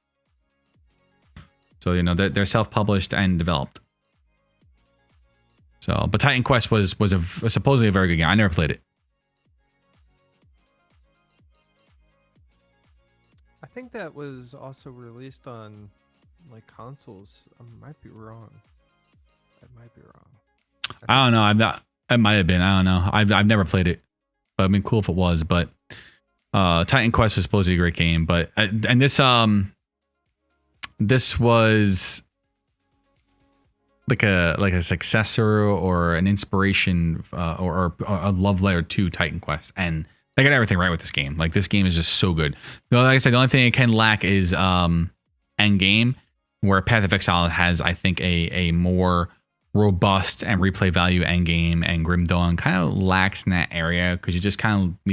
So they're self-published and developed. So, but Titan Quest was supposedly a very good game. I never played it. I think that was also released on like consoles. I might be wrong. I don't know. I'm not. It might have been. I don't know. I've never played it, but it'd been cool if it was. But Titan Quest is supposedly a great game. But and this was like a successor or an inspiration or a love letter to Titan Quest, and they got everything right with this game. Like, this game is just so good. Like I said, the only thing it can lack is end game, where Path of Exile has, I think, a more robust and replay value end game, and Grim Dawn kind of lacks in that area, because you're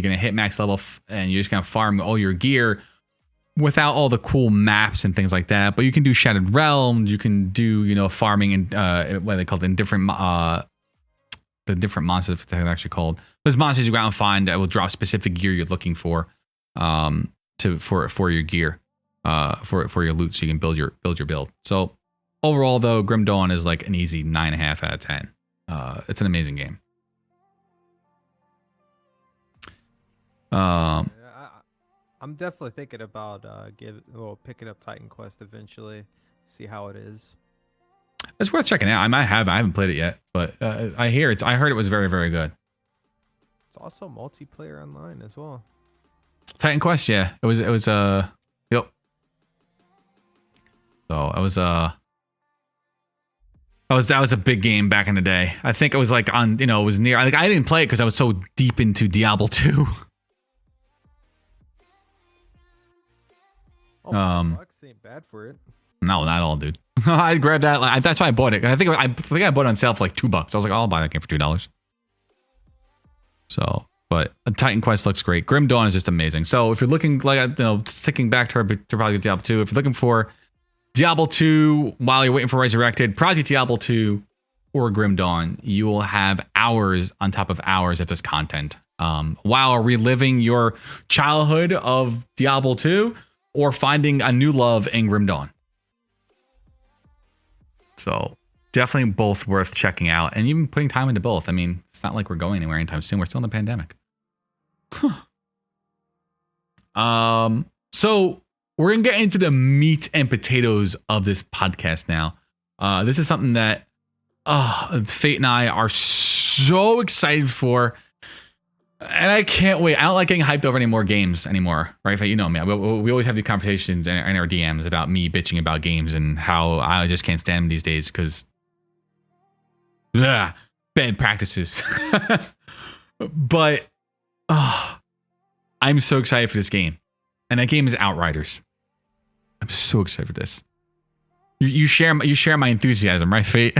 gonna hit max level and you're just gonna farm all your gear without all the cool maps and things like that. But you can do Shattered Realms, you can do farming and what are they called, in different the different monsters that they're actually called. Those monsters you go out and find that will drop specific gear you're looking for your gear, for your loot, so you can build your build. So overall, though, Grim Dawn is like an easy 9.5 out of 10. It's an amazing game. I'm definitely thinking about picking up Titan Quest eventually, see how it is. It's worth checking out. I haven't played it yet, but I heard it was very, very good. It's also multiplayer online as well. Titan Quest, yeah. It was yep. So that was a big game back in the day. I think it was like on, it was near, like, I didn't play it because I was so deep into Diablo 2. Oh, $5 ain't bad for it. No, not all, dude. I grabbed that. That's why I bought it. I think I bought it on sale for like $2. I was like, I'll buy that game for $2. So, but Titan Quest looks great. Grim Dawn is just amazing. So if you're looking, like, sticking back to probably Diablo 2, if you're looking for Diablo 2 while you're waiting for Resurrected, Project Diablo 2 or Grim Dawn, you will have hours on top of hours of this content, while reliving your childhood of Diablo 2 or finding a new love in Grim Dawn. So definitely both worth checking out, and even putting time into both. I mean, it's not like we're going anywhere anytime soon. We're still in the pandemic. So we're gonna get into the meat and potatoes of this podcast now. This is something that Fate and I are so excited for. And I can't wait. I don't like getting hyped over any more games anymore, right? Fate, you know me. We always have these conversations in our DMs about me bitching about games and how I just can't stand them these days because bad practices. But I'm so excited for this game. And that game is Outriders. I'm so excited for this. You share my enthusiasm, right, Fate?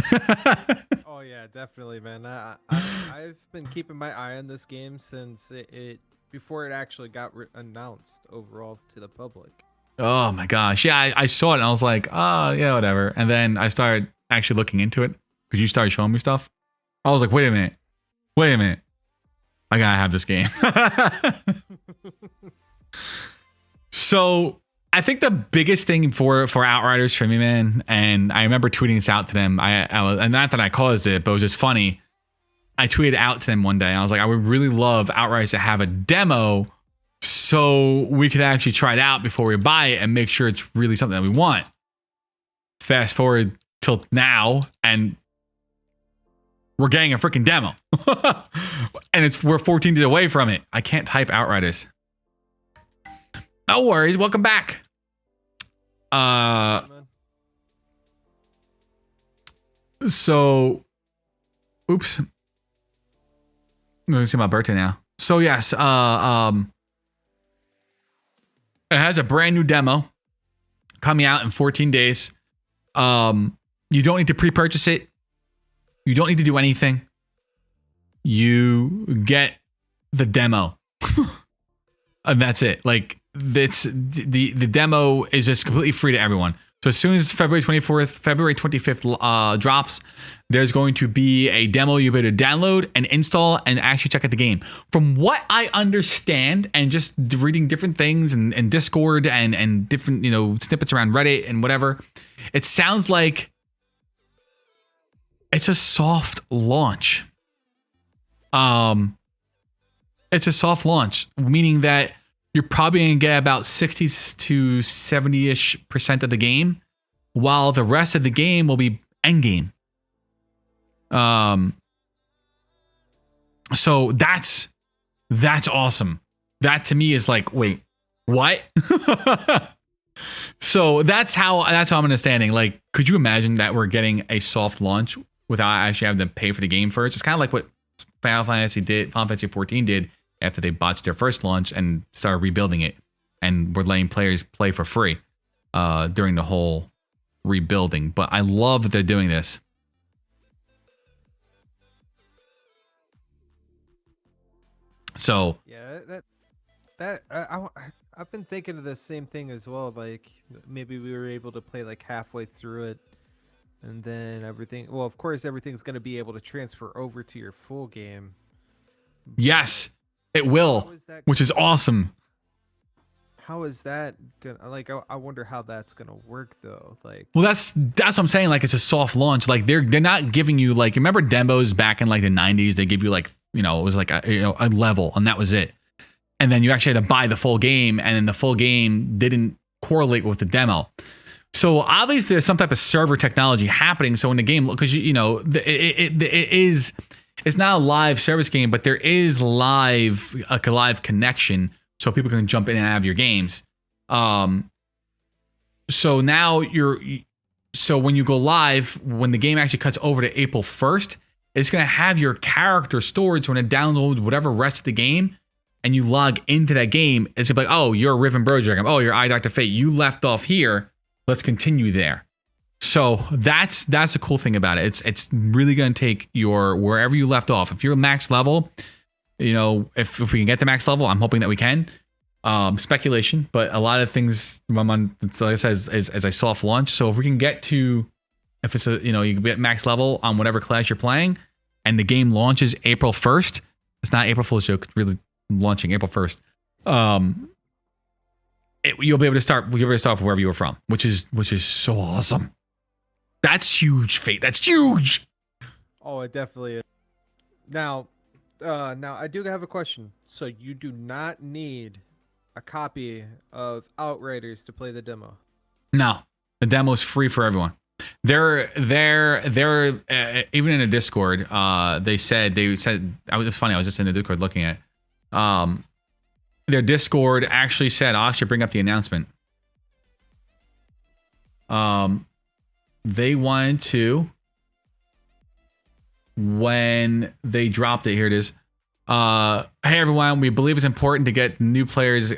Oh yeah, definitely, man. I've been keeping my eye on this game since it before it actually got announced overall to the public. Oh my gosh. Yeah, I saw it and I was like, oh yeah, whatever. And then I started actually looking into it because you started showing me stuff. I was like, wait a minute. I gotta have this game. So I think the biggest thing for Outriders for me, man, and I remember tweeting this out to them. And not that I caused it, but it was just funny. I tweeted out to them one day. I was like, I would really love Outriders to have a demo so we could actually try it out before we buy it and make sure it's really something that we want. Fast forward till now, and we're getting a freaking demo. And we're 14 days away from it. I can't type Outriders. No worries. Welcome back. So, oops. I'm going to see my birthday now. So yes, it has a brand new demo coming out in 14 days. You don't need to pre-purchase it. You don't need to do anything. You get the demo. And that's it. Like, the demo is just completely free to everyone. So as soon as February 25th drops, there's going to be a demo you'll be able to download and install and actually check out the game. From what I understand, and just reading different things and Discord and different, snippets around Reddit and whatever, it sounds like it's a soft launch. It's a soft launch, meaning that you're probably going to get about 60 to 70-ish% of the game, while the rest of the game will be endgame. So that's awesome. That to me is like, wait, what? So that's how I'm understanding. Like, could you imagine that we're getting a soft launch without actually having to pay for the game first? It's kind of like what Final Fantasy 14 did after they botched their first launch and started rebuilding it, and we're letting players play for free during the whole rebuilding. But I love that they're doing this. So yeah, I've been thinking of the same thing as well. Like, maybe we were able to play like halfway through it, and then everything. Well, of course, everything's going to be able to transfer over to your full game. Yes, it will, which is awesome. How is that gonna, like, I wonder how that's gonna work though. Like, well, that's what I'm saying. Like, it's a soft launch. Like, they're not giving you, like, remember demos back in like the 90s? They give you like, it was like a level, and that was it. And then you actually had to buy the full game, and then the full game didn't correlate with the demo. So obviously there's some type of server technology happening. So in the game, because it's not a live service game, but there is a live connection, so people can jump in and out of your games. So now so when you go live, when the game actually cuts over to April 1st, it's going to have your character stored. So when it downloads whatever rest of the game and you log into that game, it's going to be like, oh, you're Ryven Brodragon. Oh, you're iDoctorFate. You left off here. Let's continue there. So that's a cool thing about it. It's really going to take your wherever you left off. If you're max level, if we can get to max level, I'm hoping that we can. Speculation, but a lot of things, like I said, is a soft launch. So if we can get to, if it's you can be at max level on whatever class you're playing, and the game launches April 1st. It's not April Fool's joke. It's really launching April 1st. You'll be able to start wherever you were from, which is so awesome. That's huge, Fate. That's huge. Oh, it definitely is. Now I do have a question. So you do not need a copy of Outriders to play the demo? No, the demo is free for everyone. They're even in a Discord. They said I was funny. I was just in the Discord looking at. Their Discord actually said, I'll actually bring up the announcement. They wanted to, when they dropped it, here it is. Hey everyone, we believe it's important to get new players,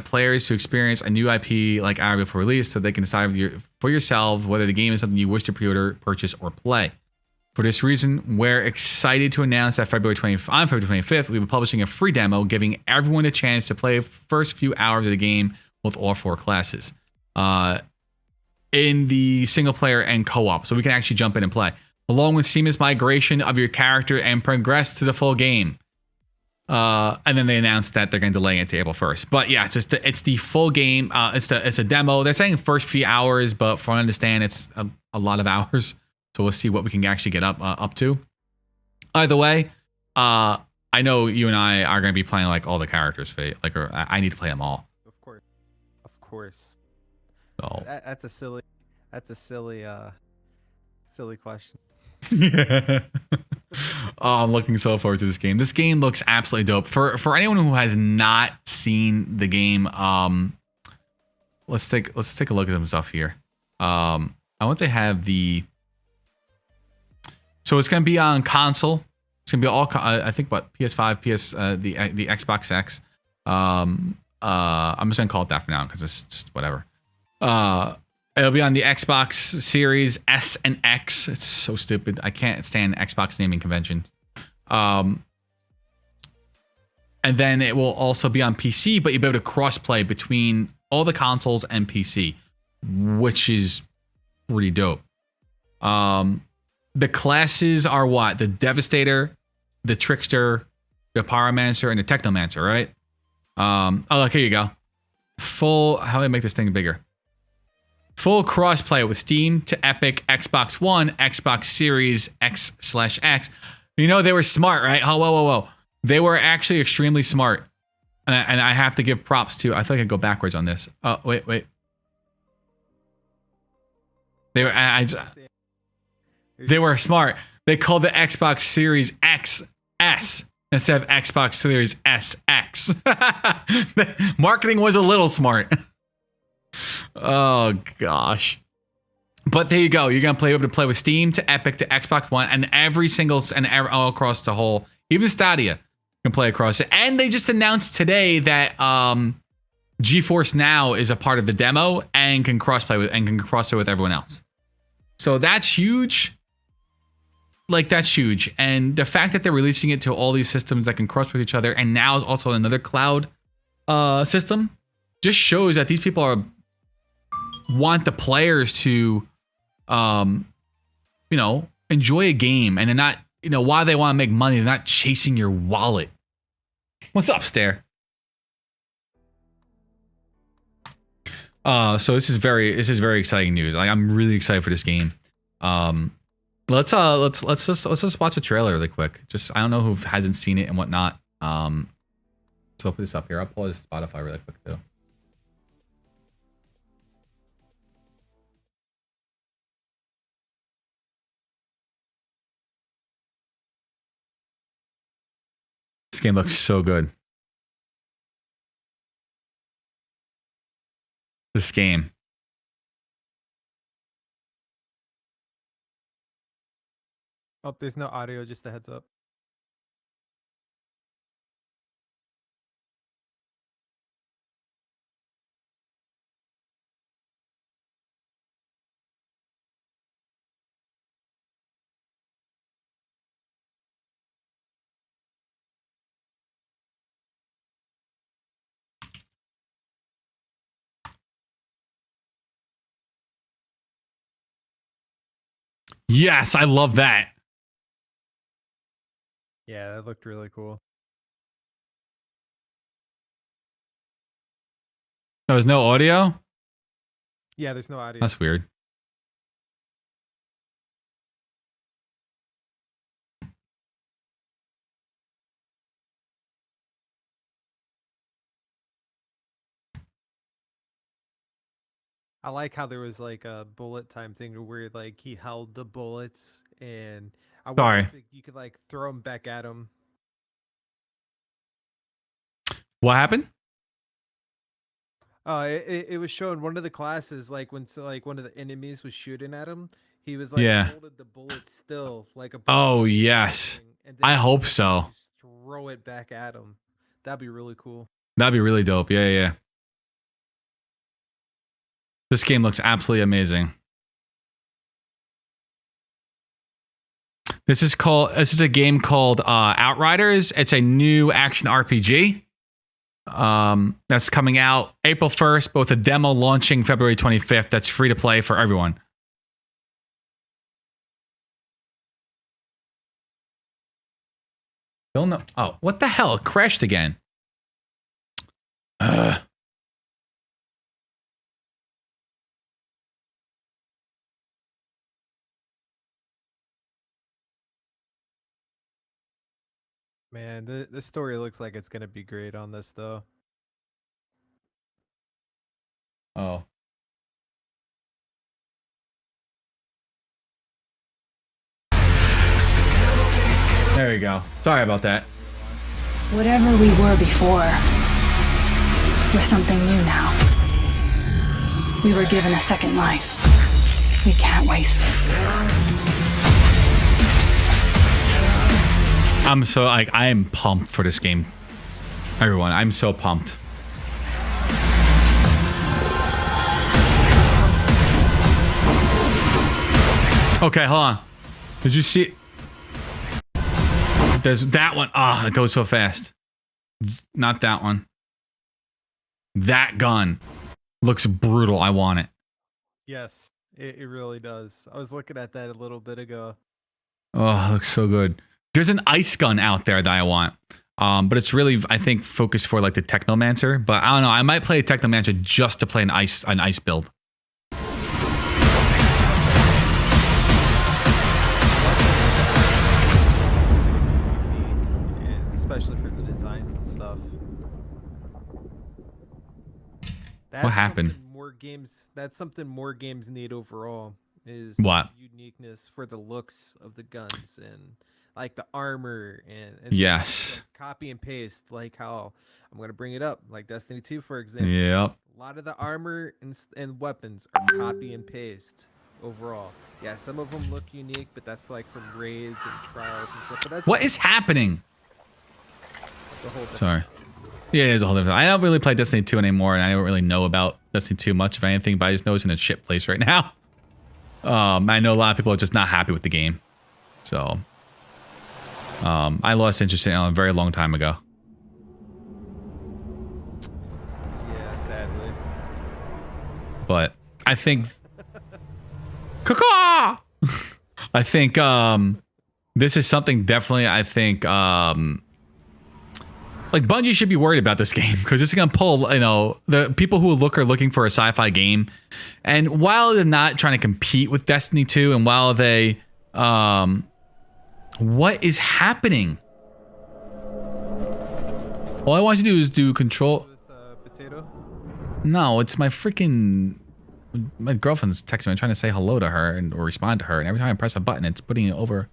players to experience a new IP like ours before release, so they can decide for yourselves whether the game is something you wish to pre-order, purchase, or play. For this reason, we're excited to announce that on February 25th, we'll be publishing a free demo, giving everyone a chance to play the first few hours of the game with all 4 classes. In the single player and co-op, so we can actually jump in and play, along with seamless migration of your character and progress to the full game. And then they announced that they're going to delay it to April 1st. But yeah, it's the full game. It's a demo. They're saying first few hours, but from what I understand, it's a lot of hours. So we'll see what we can actually get up to. Either way, I know you and I are going to be playing like all the characters. Fate, like, or I need to play them all. Of course. So that's a silly question. Yeah. Oh, I'm looking so forward to this game. This game looks absolutely dope. For anyone who has not seen the game, let's take a look at some stuff here. I want to have the. So it's going to be on console. It's going to be all. I think what PS5, the Xbox X. I'm just going to call it that for now because it's just whatever. It'll be on the Xbox Series S and X. It's so stupid. I can't stand Xbox naming convention. And then it will also be on PC, but you'll be able to cross-play between all the consoles and PC, which is pretty dope. The classes are what? The Devastator, the Trickster, the Pyromancer, and the Technomancer, right? Oh, look, here you go. How do I make this thing bigger? Full crossplay with Steam to Epic, Xbox One, Xbox Series X/X. You know, they were smart, right? Oh, whoa. They were actually extremely smart. And I have to give props to, I think I can go backwards on this. Oh, wait. They were smart. They called the Xbox Series XS instead of Xbox Series SX. Marketing was a little smart. Oh gosh. But there you go. You're gonna be able to play with Steam to Epic to Xbox One and all across the whole, even Stadia can play across it. And they just announced today that GeForce Now is a part of the demo and can crossplay with everyone else. So that's huge. Like, that's huge. And the fact that they're releasing it to all these systems that can cross with each other, and now also another cloud system, just shows that these people want the players to enjoy a game, and they're not, why they want to make money, they're not chasing your wallet. What's up, Stare? So this is very exciting news. Like, I'm really excited for this game. Let's just watch a trailer really quick. I don't know who hasn't seen it and whatnot. So I'll put this up here. I'll pull this Spotify really quick too. This game looks so good. This game. Oh, there's no audio, just a heads up. Yes, I love that. Yeah, that looked really cool. There was no audio? Yeah, there's no audio. That's weird. I like how there was like a bullet time thing where like he held the bullets, and I wonder Sorry. if you could like throw them back at him. What happened? It was showing one of the classes, like when like one of the enemies was shooting at him, he was like Yeah. holding the bullet still, like a Oh, bullet yes. thing, and I then hope like, so. just throw it back at him. That'd be really cool. That'd be really dope. Yeah, yeah. This game looks absolutely amazing. This is a game called Outriders. It's a new action RPG. That's coming out April 1st, but with a demo launching February 25th. That's free to play for everyone. Don't know. Oh, what the hell? It crashed again. Man, the story looks like it's gonna be great on this though. Oh. There we go. Sorry about that. Whatever we were before, we're something new now. We were given a second life. We can't waste it. I am pumped for this game. Everyone, I'm so pumped. Okay, hold on. Did you see? There's that one. Ah, it goes so fast. Not that one. That gun looks brutal. I want it. Yes, it really does. I was looking at that a little bit ago. Oh, it looks so good. There's an ice gun out there that I want. But it's really, I think, focused for like the Technomancer. But I don't know. I might play a Technomancer just to play an ice build. Especially for the designs and stuff. What happened? That's something more games need overall. Is What? Uniqueness for the looks of the guns and like the armor and Yes. like copy and paste, like how I'm gonna bring it up, like Destiny 2 for example. Yep. A lot of the armor and weapons are copy and paste overall. Yeah, some of them look unique, but that's like from raids and trials and stuff. But that's What is happening? that's a whole different. Sorry. Yeah, it's a whole different. I don't really play Destiny 2 anymore, and I don't really know about Destiny 2 much, if anything, but I just know it's in a shit place right now. I know a lot of people are just not happy with the game. So, I lost interest in it a very long time ago. Yeah, sadly. But I think... Caw-caw! I think this is something definitely, I think... like Bungie should be worried about this game because it's going to pull, you know, the people who are looking for a sci-fi game. And while they're not trying to compete with Destiny 2 and while they, what is happening? All I want you to do is do control. With potato. No, it's my freaking, my girlfriend's texting me. I'm trying to say hello to her or respond to her. And every time I press a button, it's putting it over.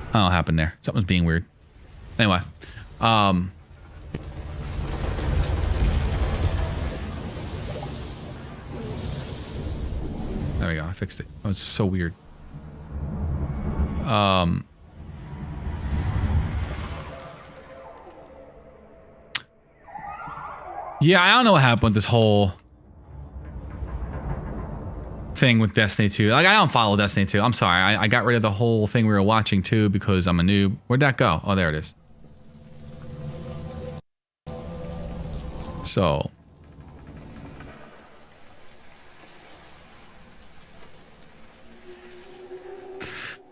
I don't know what happened there. Something's being weird. Anyway. There we go. I fixed it. That was so weird. Yeah, I don't know what happened with this whole thing with Destiny 2. Like, I don't follow Destiny 2. I'm sorry. I got rid of the whole thing we were watching too because I'm a noob. Where'd that go? Oh, there it is. So.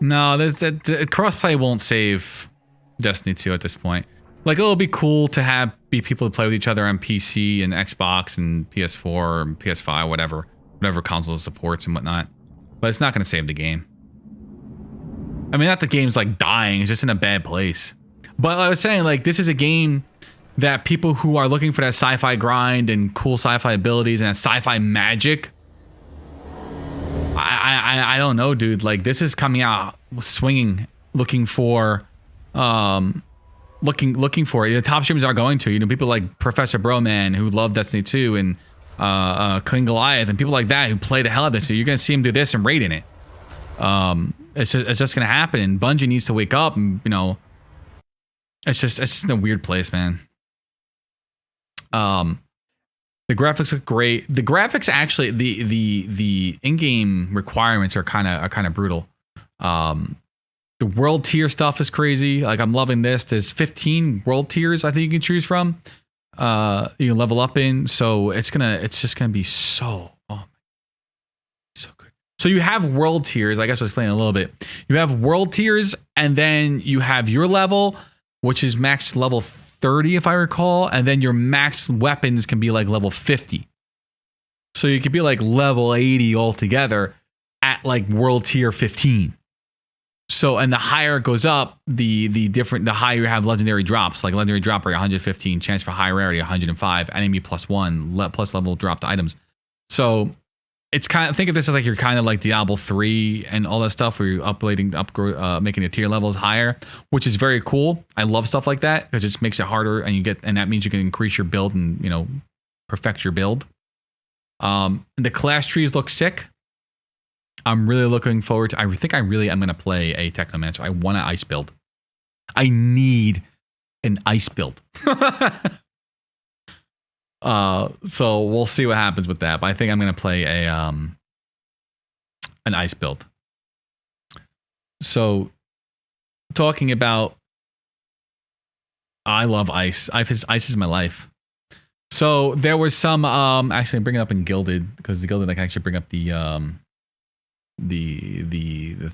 No, the crossplay won't save Destiny 2 at this point. Like, it'll be cool to be people to play with each other on PC and Xbox and PS4 and PS5, whatever console it supports and whatnot. But it's not going to save the game. I mean, not the game's like dying, it's just in a bad place. But I was saying, like, this is a game that people who are looking for that sci-fi grind and cool sci-fi abilities and that sci-fi magic, I don't know, dude. Like, this is coming out swinging, looking for looking for it. The top streamers are going to, people like Professor Broman who love Destiny 2 and King Goliath and people like that who play the hell out of this. So you're gonna see him do this and raid in it. It's just gonna happen, and Bungie needs to wake up. And it's just in a weird place, man. The graphics look great. The graphics actually, the in-game requirements are kind of brutal. The world tier stuff is crazy. Like, I'm loving this. There's 15 world tiers I think you can choose from. You can level up in. So it's just gonna be so good. So you have world tiers. I guess I'll explain a little bit. You have world tiers, and then you have your level, which is max level 30 if I recall, and then your max weapons can be like level 50. So you could be like level 80 altogether at like world tier 15. So, and the higher it goes up, the higher you have legendary drops, like legendary drop rate 115, chance for high rarity 105, enemy +1, plus level dropped items. So it's kind of, think of this as like you're kind of like Diablo 3 and all that stuff where you're making the tier levels higher, which is very cool. I love stuff like that because it just makes it harder, and that means you can increase your build and perfect your build. The class trees look sick. I'm really looking forward to. I think I really am going to play a Technomancer. I want an ice build. I need an ice build. So we'll see what happens with that. But I think I'm going to play an ice build. So talking about, I love ice. Ice is my life. So there was some. Actually, I bring it up in Gilded because the Gilded I can actually bring up the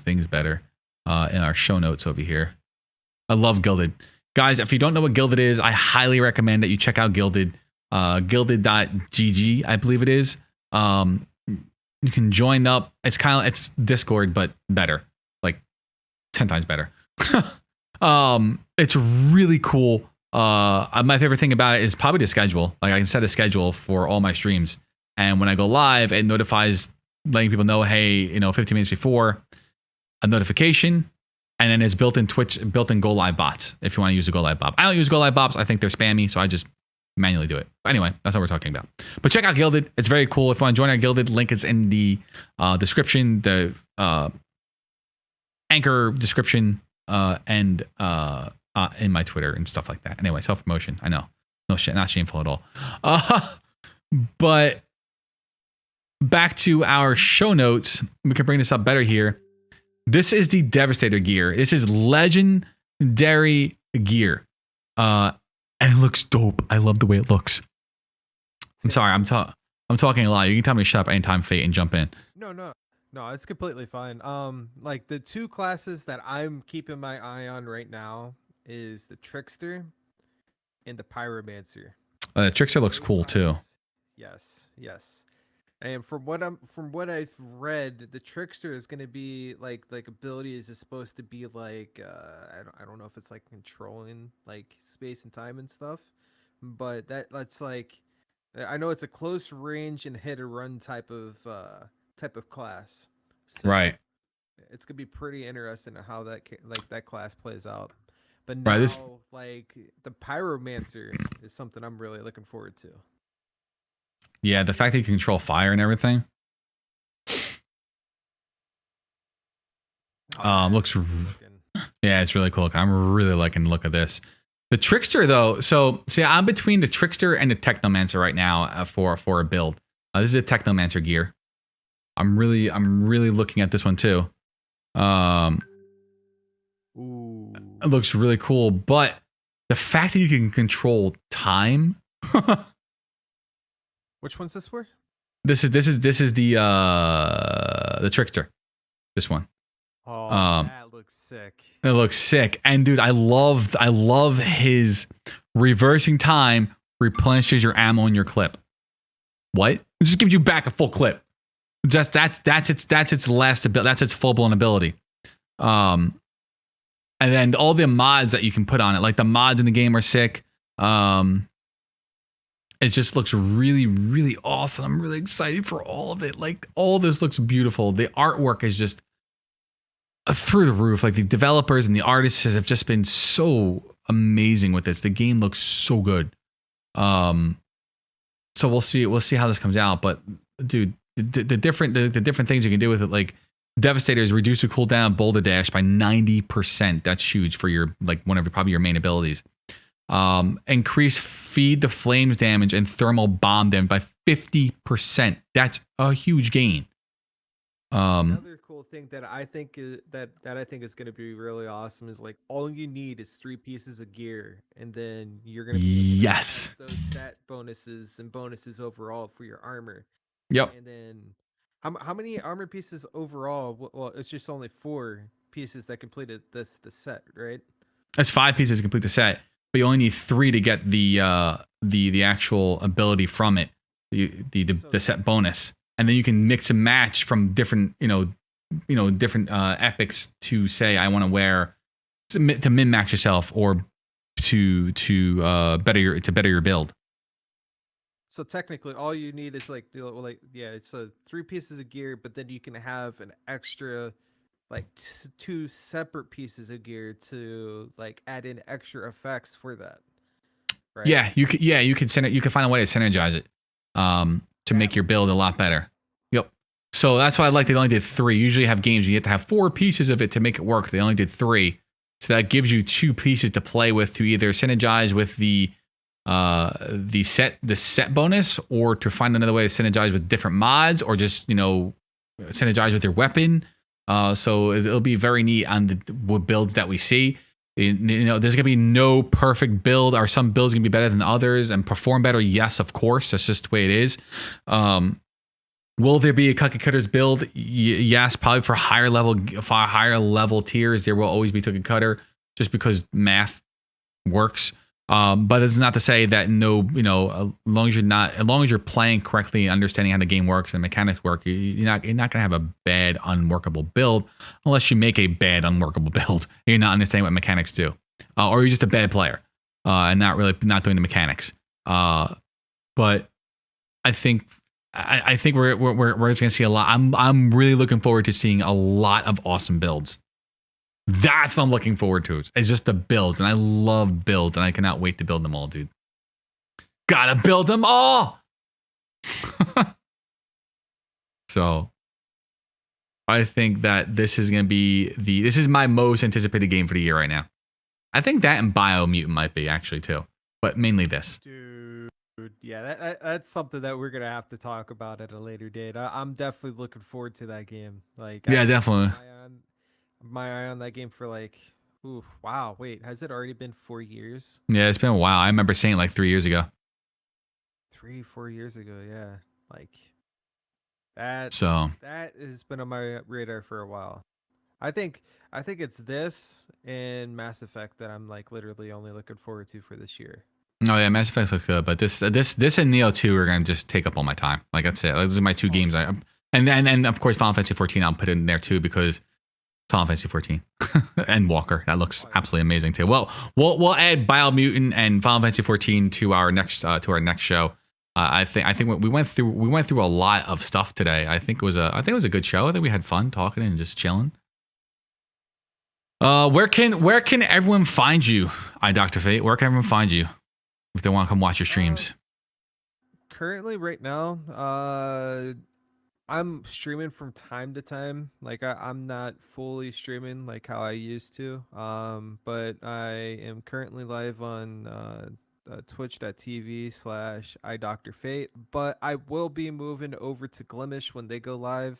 things better in our show notes over here. I love Gilded. Guys, if you don't know what Gilded is, I highly recommend that you check out Gilded. Gilded.gg, I believe it is. You can join up. It's Discord, but better. Like 10 times better. It's really cool. My favorite thing about it is probably the schedule. Like, I can set a schedule for all my streams, and when I go live, it notifies, letting people know, hey, 15 minutes before, a notification, and then it's built-in Go Live bots if you want to use a Go Live bot. I don't use Go Live bots. I think they're spammy, so I just manually do it. Anyway, that's what we're talking about. But check out Gilded. It's very cool. If you want to join our Gilded, link is in the description, the anchor description, and in my Twitter and stuff like that. Anyway, self-promotion. I know. No shit, not shameful at all. But back to our show notes. We can bring this up better here. This is the Devastator gear. This is legendary gear. And it looks dope. I love the way it looks. I'm sorry. I'm talking a lot. You can tell me to shut up anytime, Fate, and jump in. No, it's completely fine. Like, the two classes that I'm keeping my eye on right now is the Trickster and the Pyromancer. The Trickster looks cool too. Yes. And from what I've read, the Trickster is going to be like abilities is supposed to be like I don't know if it's like controlling like space and time and stuff, but that's like, I know it's a close range and hit and run type of class. So right. It's gonna be pretty interesting how that class plays out. But now, like, the Pyromancer is something I'm really looking forward to. Yeah, the fact that you can control fire and everything looks. Yeah, it's really cool. I'm really liking the look of this. The Trickster, though. So, see, I'm between the Trickster and the Technomancer right now for a build. This is a Technomancer gear. I'm really looking at this one too. Ooh. It looks really cool, but the fact that you can control time. Which one's this for? This is the Trickster. This one. Oh, that looks sick. It looks sick. And dude, I love his reversing time replenishes your ammo in your clip. What? It just gives you back a full clip. Just that's its last ability. That's its full blown ability. And then all the mods that you can put on it, like the mods in the game are sick. It just looks really, really awesome. I'm really excited for all of it. Like, all this looks beautiful. The artwork is just through the roof. Like, the developers and the artists have just been so amazing with this. The game looks so good. So we'll see how this comes out. But dude, the different things you can do with it, like Devastator, is reduce the cooldown boulder dash by 90%. That's huge for your, like, one of probably your main abilities. Increase feed the flames damage and thermal bomb damage by 50%. That's a huge gain. Another cool thing that I think is going to be really awesome is, like, all you need is 3 pieces of gear, and then you're going to be able to have those stat bonuses and bonuses overall for your armor. Yep. And then how many armor pieces overall? Well, it's just only 4 pieces that completed the set, right? That's 5 pieces to complete the set, but you only need 3 to get the actual ability from it, the set bonus. And then you can mix and match from different, different epics to say, I want to wear to min max yourself or to better your build. So technically, all you need is it's 3 pieces of gear, but then you can have an extra, like, 2 separate pieces of gear to, like, add in extra effects for that. Right? Yeah, you could. Yeah, you can send it. You can find a way to synergize it. To make your build a lot better. Yep. So that's why I like they only did 3. Usually have games you have to have 4 pieces of it to make it work. They only did 3. So that gives you 2 pieces to play with to either synergize with the set bonus, or to find another way to synergize with different mods, or just, synergize with your weapon. So it'll be very neat on the builds that we see. There's gonna be no perfect build. Are some builds gonna be better than others and perform better? Yes, of course. That's just the way it is. Will there be a cookie cutters build? Yes, probably for higher level tiers. There will always be cookie cutter, just because math works. But it's not to say that as long as you're playing correctly, understanding how the game works and mechanics work, you're not gonna have a bad unworkable build, unless you make a bad unworkable build. You're not understanding what mechanics do, or you're just a bad player and not doing the mechanics. But I think we're just gonna see a lot. I'm really looking forward to seeing a lot of awesome builds. That's what I'm looking forward to. It's just the builds, and I love builds, and I cannot wait to build them all, dude. Gotta build them all. So I think that this is gonna be this is my most anticipated game for the year right now. I think that and Biomutant might be, actually, too, but mainly this. Dude, yeah, that's something that we're gonna have to talk about at a later date. I'm definitely looking forward to that game. Like, yeah, definitely. My eye on that game for, like, ooh, wow, wait, has it already been 4 years? Yeah, it's been a while. I remember saying it like 3 years ago. 4 years ago, yeah. Like, that has been on my radar for a while. I think it's this and Mass Effect that I'm, like, literally only looking forward to for this year. Oh yeah, Mass Effect looks good, but this and Neo 2 are gonna just take up all my time. Like, that's it. Those are my 2 games. And of course Final Fantasy 14 I'll put in there too, because Final Fantasy 14 and Walker, that looks absolutely amazing too. Well, we'll add Biomutant and Final Fantasy 14 to our next show. I think we went through a lot of stuff today. I think it was a good show. I think we had fun talking and just chilling. Where can everyone find you, iDoctorFate? Where can everyone find you if they want to come watch your streams? Currently, right now, I'm streaming from time to time. Like, I'm not fully streaming like how I used to. But I am currently live on twitch.tv/iDoctorFate. But I will be moving over to Glimish when they go live.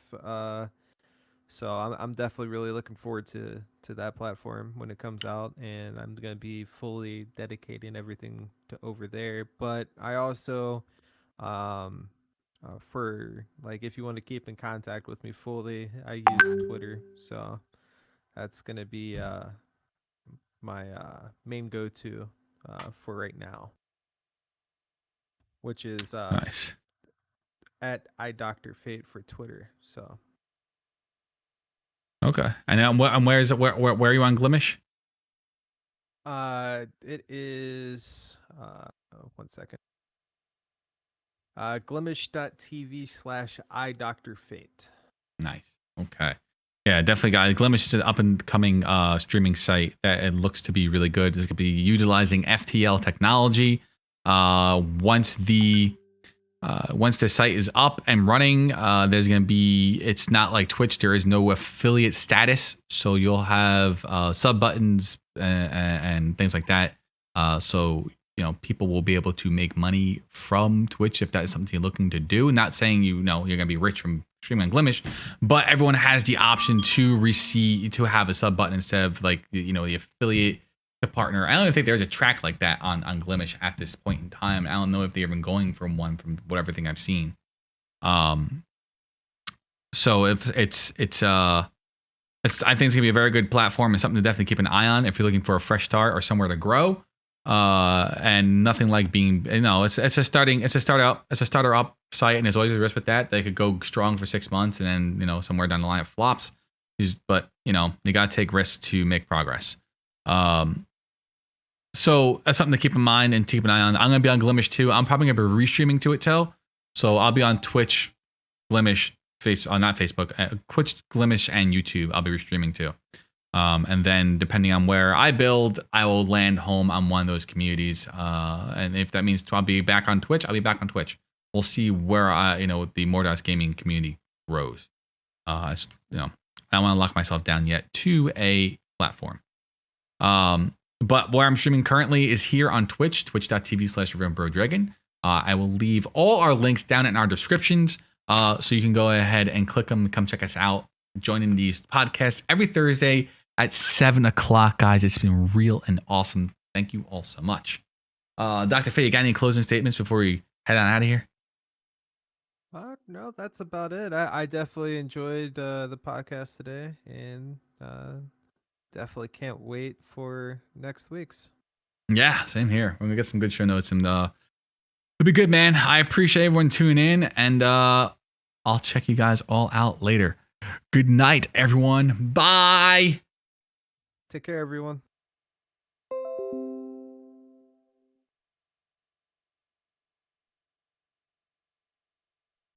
So I'm definitely really looking forward to that platform when it comes out, and I'm gonna be fully dedicating everything to over there. But I also for, like, if you want to keep in contact with me fully, I use Twitter, so that's gonna be my main go-to for right now, which is Nice. at iDoctorFate for Twitter. So okay, and where is it? Where are you on Glimish? it is One second. Glimish.tv/iDoctorFate. Nice. Okay. Yeah, definitely, guys. Glimish is an up and coming streaming site that it looks to be really good. It's going to be utilizing FTL technology. Once the site is up and running, there's going to be, it's not like Twitch. There is no affiliate status. So you'll have sub buttons and things like that. So, people will be able to make money from Twitch if that is something you're looking to do. Not saying, you're going to be rich from streaming on Glimish, but everyone has the option to have a sub button instead of like, the affiliate to partner. I don't even think there's a track like that on Glimish at this point in time. I don't know if they've been going from one from everything I've seen. So I think it's gonna be a very good platform and something to definitely keep an eye on if you're looking for a fresh start or somewhere to grow. And nothing like being, it's a starter up site, and there's always a risk with that. They could go strong for 6 months and then, somewhere down the line it flops. But you got to take risks to make progress. So that's something to keep in mind and keep an eye on. I'm going to be on Glimish too. I'm probably going to be restreaming to it too. So I'll be on Twitch, Glimish, not Facebook, Twitch, Glimish, and YouTube. I'll be restreaming too. And then depending on where I build, I will land home on one of those communities. And if that means I'll be back on Twitch, I'll be back on Twitch. We'll see where the MoarDots gaming community grows. I don't want to lock myself down yet to a platform. But where I'm streaming currently is here on Twitch, twitch.tv/ReverendBroDragon. I will leave all our links down in our descriptions. So you can go ahead and click them, come check us out, join in these podcasts every Thursday at 7 o'clock, guys. It's been real and awesome. Thank you all so much. Dr. Fate, you got any closing statements before we head on out of here? No, that's about it. I definitely enjoyed the podcast today, and definitely can't wait for next week's. Yeah, same here. We're gonna get some good show notes, and it'll be good, man. I appreciate everyone tuning in, and I'll check you guys all out later. Good night, everyone. Bye. Take care, everyone.